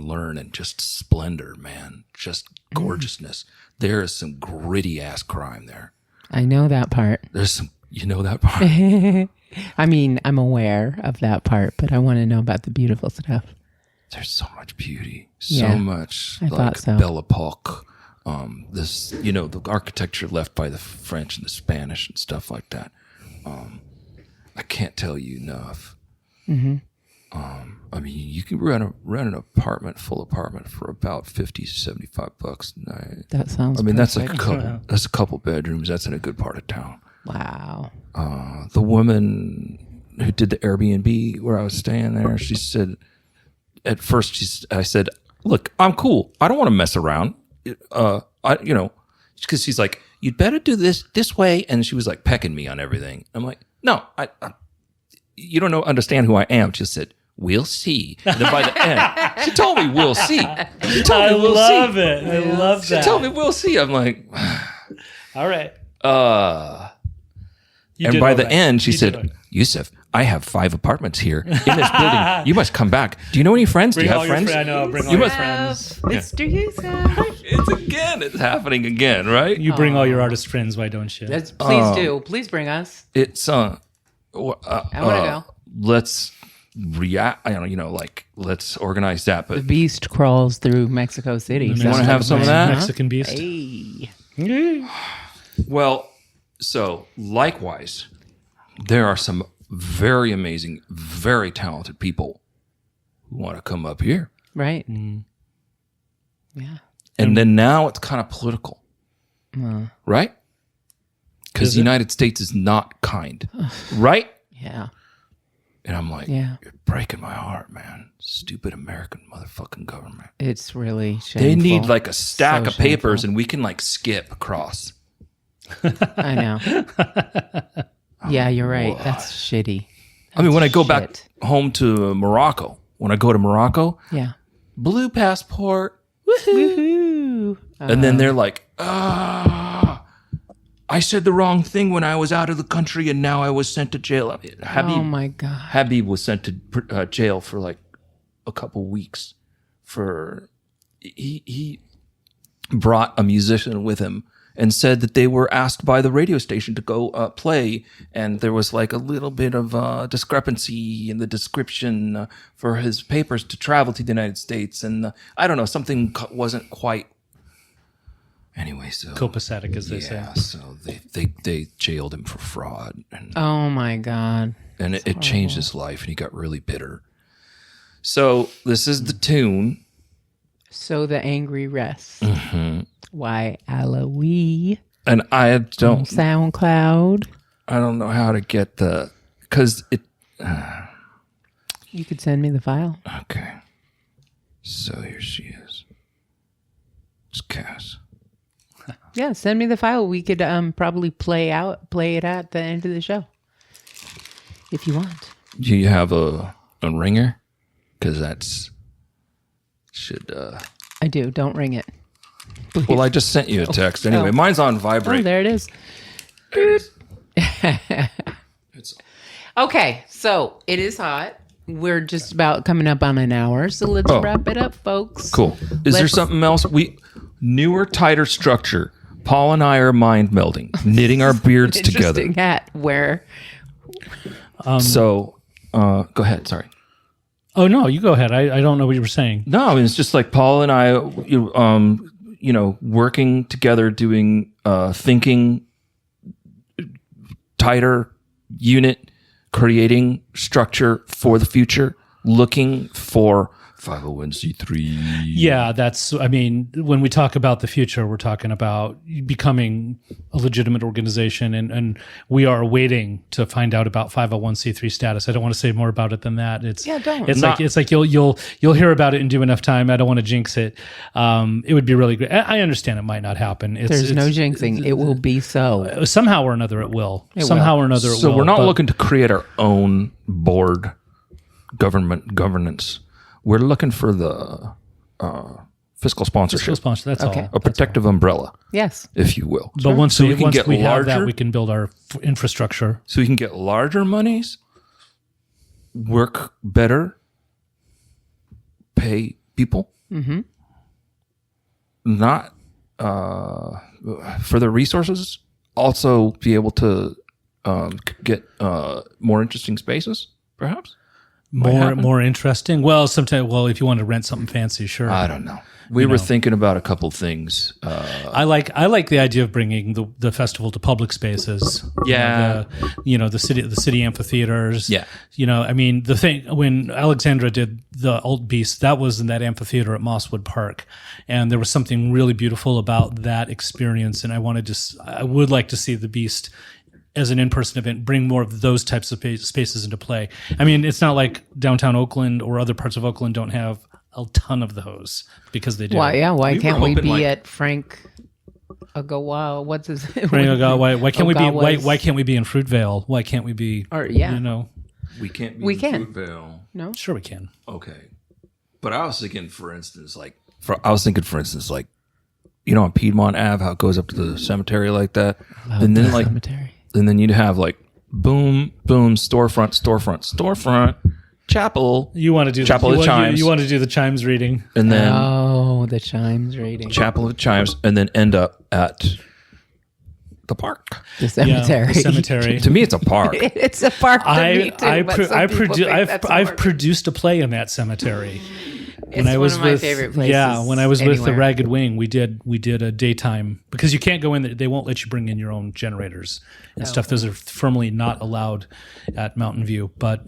learn and just splendor, man. Just gorgeousness. There is some gritty ass crime there. I know that part. There's some, that part. I mean, I'm aware of that part, but I want to know about the beautiful stuff. There's so much beauty, Yeah, so much I thought so. Belle Epoque. This, the architecture left by the French and the Spanish and stuff like that. I can't tell you enough. I mean, you can rent an full apartment for about $50 to $75 a night. That sounds. I mean, that's like perfect. that's a couple bedrooms. That's in a good part of town. Wow. The woman who did the Airbnb where I was staying there, she said, at first, I said, look, I'm cool. I don't want to mess around. Because she's like, you'd better do this way. And she was like pecking me on everything. I'm like, no, you don't understand who I am. She said, we'll see. And then by the end, she told me, we'll see. She told me, we'll see. I love it. I love that. She told me, we'll see. I'm like, all right. and by the end, she You did said, Youssef, I have 5 apartments here in this building. You must come back. Do you know any friends? Do you have friends? I know. Bring all You your must- friends. Mr. Youssef. It's happening again, right? You bring all your artist friends. Why don't you? Please do. Please bring us. It's I want to go. let's react. Let's organize that. The But beast crawls through Mexico City. you want to have some of that? Mexican beast. Hey. Well, so likewise, there are some very amazing, very talented people who want to come up here. Right. Yeah. And then now it's kind of political, right? Because the United States is not kind, right? Yeah. And I'm like, Yeah. you're breaking my heart, man. Stupid American motherfucking government. It's really shameful. They need like a stack So of papers shameful. and we can like skip across. I know. Yeah, you're right. That's shitty. I mean, when I go back Shit. home to Morocco, when I go to Morocco, Yeah. blue passport, Woohoo. and then they're like, I said the wrong thing when I was out of the country and now I was sent to jail. Oh my God. Habib was sent to jail for like a couple weeks for he brought a musician with him and said that they were asked by the radio station to go play, and there was like a little bit of discrepancy in the description for his papers to travel to the United States, and I don't know, something wasn't quite. Anyway, so Copacetic, as they say. yeah, so they jailed him for fraud, and Oh my God. and it changed his life, and he got really bitter. So this is the tune. So the angry rests. Why Alaoui And I on don't SoundCloud. know how to get because it. You could send me the file. Okay. So here she is. It's Cass. Yeah, send me the file. We could probably play it at the end of the show if you want. Do you have a ringer? Because should. I do. Don't ring it. Please. Well, I just sent you a text. Anyway, mine's on vibrate. Oh, there it is. Okay, so it is hot. We're just about coming up on an hour, so let's wrap it up, folks. Cool. Is there something else? Newer, tighter structure. Paul and I are mind melding, knitting our beards together. Interesting hat. Where? Go ahead. Sorry. Oh no, you go ahead. I don't know what you were saying. No, I mean, it's just like Paul and I, working together, doing thinking, tighter unit, creating structure for the future, looking for 501c3. Yeah, when we talk about the future, we're talking about becoming a legitimate organization, and we are waiting to find out about 501c3 status. I don't want to say more about it than that. Don't. It's like you'll hear about it in due enough time. I don't want to jinx it. It would be really great. I understand it might not happen. There's no jinxing. It will be so. Somehow or another, it will. It will. So we're not looking to create our own board governance. We're looking for the fiscal sponsorship. That's all. A protective umbrella. Yes. If you will. But once we have that, we can build our infrastructure. So we can get larger monies, work better, pay people, not for the resources, also be able to get more interesting spaces, perhaps? More interesting. Well, sometimes. Well, if you want to rent something fancy, sure. I don't know. We were thinking about a couple things. I like the idea of bringing the festival to public spaces. Yeah. The city amphitheaters. Yeah. The thing when Alexandra did the Alt Beast, that was in that amphitheater at Mosswood Park, and there was something really beautiful about that experience. And I would like to see the Beast as an in-person event, bring more of those types of spaces into play. I mean, it's not like downtown Oakland or other parts of Oakland don't have a ton of those, because they do. Why can't we be at Frank Agawa? What's his name? Frank Agawa. Why can't we be? Why can't we be in Fruitvale? Why can't we be? We can't. We can. Fruitvale. No, sure we can. Okay, but I was thinking, for instance, on Piedmont Ave, how it goes up to the cemetery like that, and then cemetery. And then you'd have boom, boom, storefront, chapel. You want to do Chapel of Chimes. You want to do the chimes reading, and then the chimes reading. Chapel of Chimes, and then end up at the park, the cemetery. The cemetery. To me, it's a park. It's a park. I've produced a play in that cemetery. It's one of my favorite places. Yeah, when I was anywhere. with the Ragged Wing, we did a daytime, because you can't go in there. They won't let you bring in your own generators and stuff. Those are firmly not allowed at Mountain View. But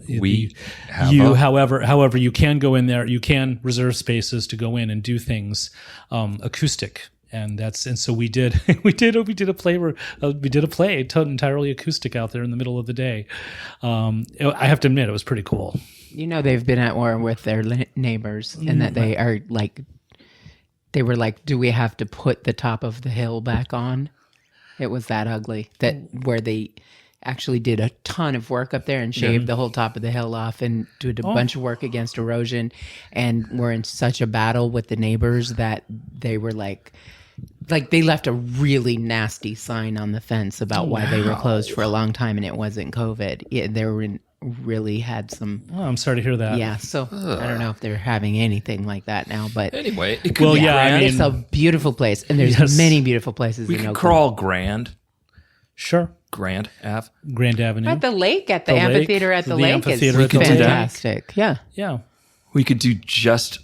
however, you can go in there. You can reserve spaces to go in and do things acoustic. And so we did a play entirely acoustic out there in the middle of the day. I have to admit, it was pretty cool. They've been at war with their neighbors, and that they are they were like, do we have to put the top of the hill back on? It was that ugly, where they actually did a ton of work up there and shaved the whole top of the hill off and did a bunch of work against erosion, and were in such a battle with the neighbors that they were like they left a really nasty sign on the fence about why they were closed for a long time, and it wasn't COVID. They were really had some. Oh, I'm sorry to hear that. Yeah, so I don't know if they're having anything like that now, but anyway, it's a beautiful place, and there's many beautiful places. We can crawl Grand. Sure. Grand Ave. Grand Avenue. At the lake, at the amphitheater at the lake is fantastic. Yeah. Yeah. We could do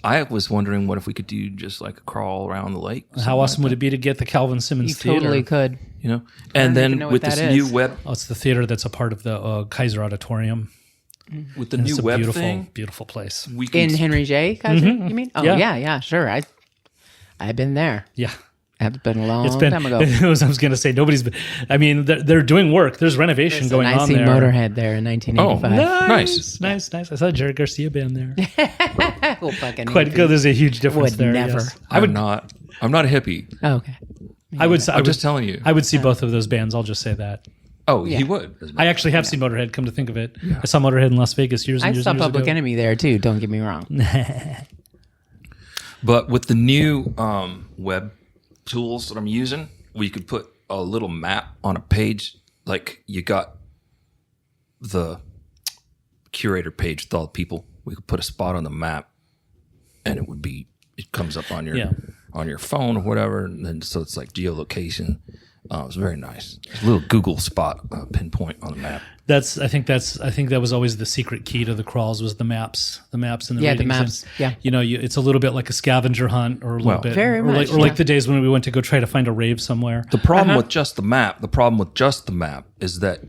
I was wondering, what if we could do just like a crawl around the lake? How awesome would it be to get the Calvin Simmons Theater? Totally could. And then with this new web. Oh, it's the theater that's a part of the Kaiser Auditorium. With the new web beautiful, thing. Beautiful place. In Henry J. Kaiser, you mean? Oh, yeah, sure. I've been there. Yeah. That's been a long time ago. I was going to say, nobody's been. I mean, they're doing work. There's renovation going on there. I seen Motorhead there in 1985. Oh, nice. I saw Jerry Garcia band there. Well, fucking quite good. There's a huge difference there. Never. Yes. I'm not a hippie. Oh, okay. I'm just telling you. I would see both of those bands. I'll just say that. Oh, he would. I actually have seen Motorhead, come to think of it. I saw Motorhead in Las Vegas years and I years saw and years Public ago. Enemy there too. Don't get me wrong. But with the new web tools that I'm using, where you could put a little map on a page, like you got the curator page with all the people. We could put a spot on the map, and it comes up on your phone or whatever, and then so it's like geolocation. It was very nice. A little Google spot pinpoint on the map. I think that was always the secret key to the crawls was the maps and the Yeah, the readings. maps. And, Yeah. It's a little bit like a scavenger hunt, or a little bit, very or much, like the days when we went to go try to find a rave somewhere. The problem with just the map, is that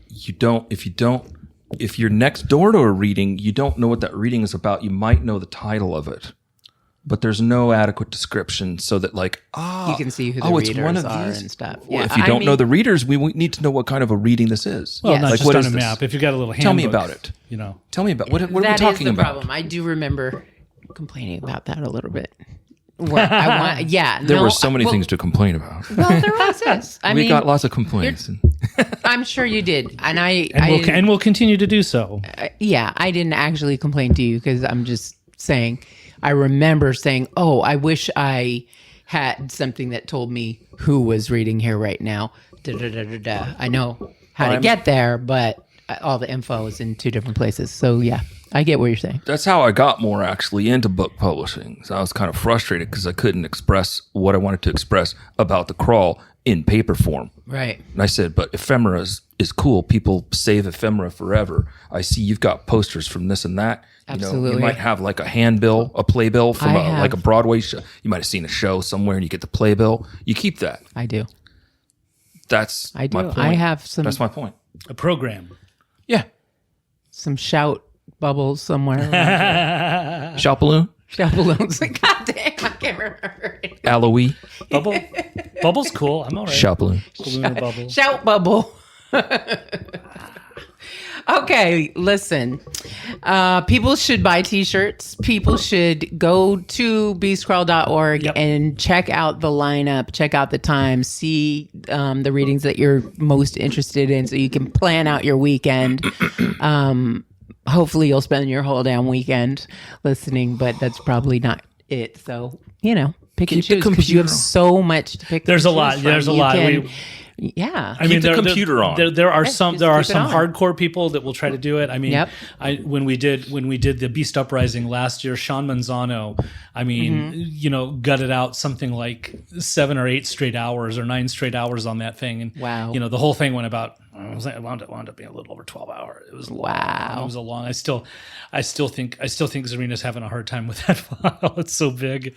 if you're next door to a reading, you don't know what that reading is about. You might know the title of it, but there's no adequate description so that You can see who the it's readers one of are these? and stuff. Well, Yeah, if you don't know the readers, we need to know what kind of a reading this is. Well, Yes. not Like, just what on is a this? map. If you got a little handbook, Tell me about it. Tell me about what are we That is talking the about? problem. I do remember complaining about that a little bit. There There were so many things to complain about. Well, there was this. We got lots of complaints. I'm sure you did, and we'll continue to do so. I didn't actually complain to you because I'm just saying. I remember saying, "Oh, I wish I had something that told me who was reading here right now." Da, da, da, da, da. I know how to get there, but all the info is in two different places. So yeah, I get what you're saying. That's how I got more actually into book publishing. So I was kind of frustrated because I couldn't express what I wanted to express about the crawl in paper form. Right. And I said, but ephemera is cool. People save ephemera forever. I see you've got posters from this and that. Absolutely. You might have like a handbill, a playbill from like a have. Broadway show. You might have seen a show somewhere and you get the playbill. You keep that. I do. That's I do. my point. I have some. That's my point. A program. Yeah. Some shout bubbles somewhere. Shout balloon, Shout balloons. God damn, I can't remember. Alaoui, Bubble's cool. I'm all right. shout balloon. Balloon or bubble. Shout bubble. Okay, listen. People should buy t-shirts. People should go to beastcrawl.org and check out the lineup, check out the times, see the readings that you're most interested in so you can plan out your weekend. Hopefully you'll spend your whole damn weekend listening, but that's probably not it. So, pick and Keep the choose because you have computer on. so much to pick. There's and a lot. choose from. There's a You lot. can- yeah. I mean, the computer on. There are some just keep it on. hardcore people that will try to do it. I mean, Yep. when we did the Beast Uprising last year, Sean Manzano, gutted out something like 7 or 8 straight hours or 9 straight hours on that thing, and Wow. the whole thing went about. It wound up being a little over 12 hours. It was long. Wow. It was a long. I still think Zarina's having a hard time with that file. It's so big.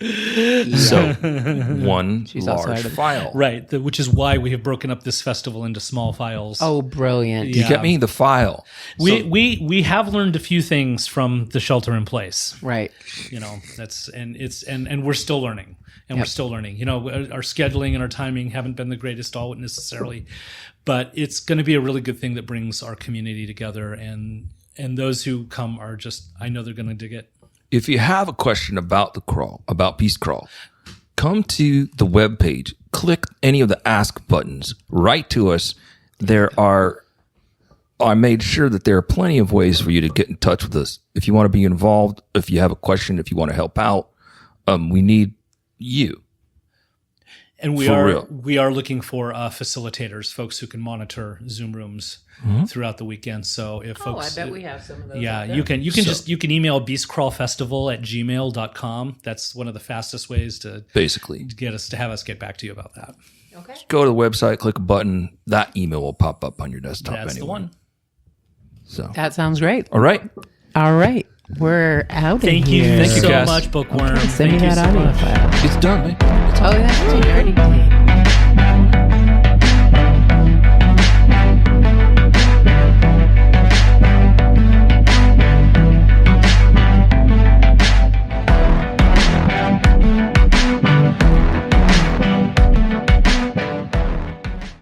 So one also large out of- file. Right, which is why we have broken up this festival into small files. Oh, brilliant. You get me? The file. We have learned a few things from the shelter in place. Right. And we're still learning. And we're still learning. Our scheduling and our timing haven't been the greatest all necessarily, but it's going to be a really good thing that brings our community together, and those who come are just, I know they're going to dig it. If you have a question about the crawl, about Beast Crawl, come to the webpage, click any of the ask buttons, write to us. I made sure that there are plenty of ways for you to get in touch with us. If you want to be involved, if you have a question, if you want to help out, we need you. And we For are real. we are looking for facilitators, folks who can monitor Zoom rooms throughout the weekend. So if folks, I bet we have some of those. yeah, out there. you can email beastcrawlfestival@gmail.com. That's one of the fastest ways to Basically, have us get back to you about that. Okay. go to the website, click a button. That email will pop up on your desktop. That's anyway. the one. So, That sounds great. all right. All right. We're out Thank of you here. Thank you, so Cass. much, Bookworm. Send me Thank you that so audio much. file. It's done, man. Oh, that's what you already did.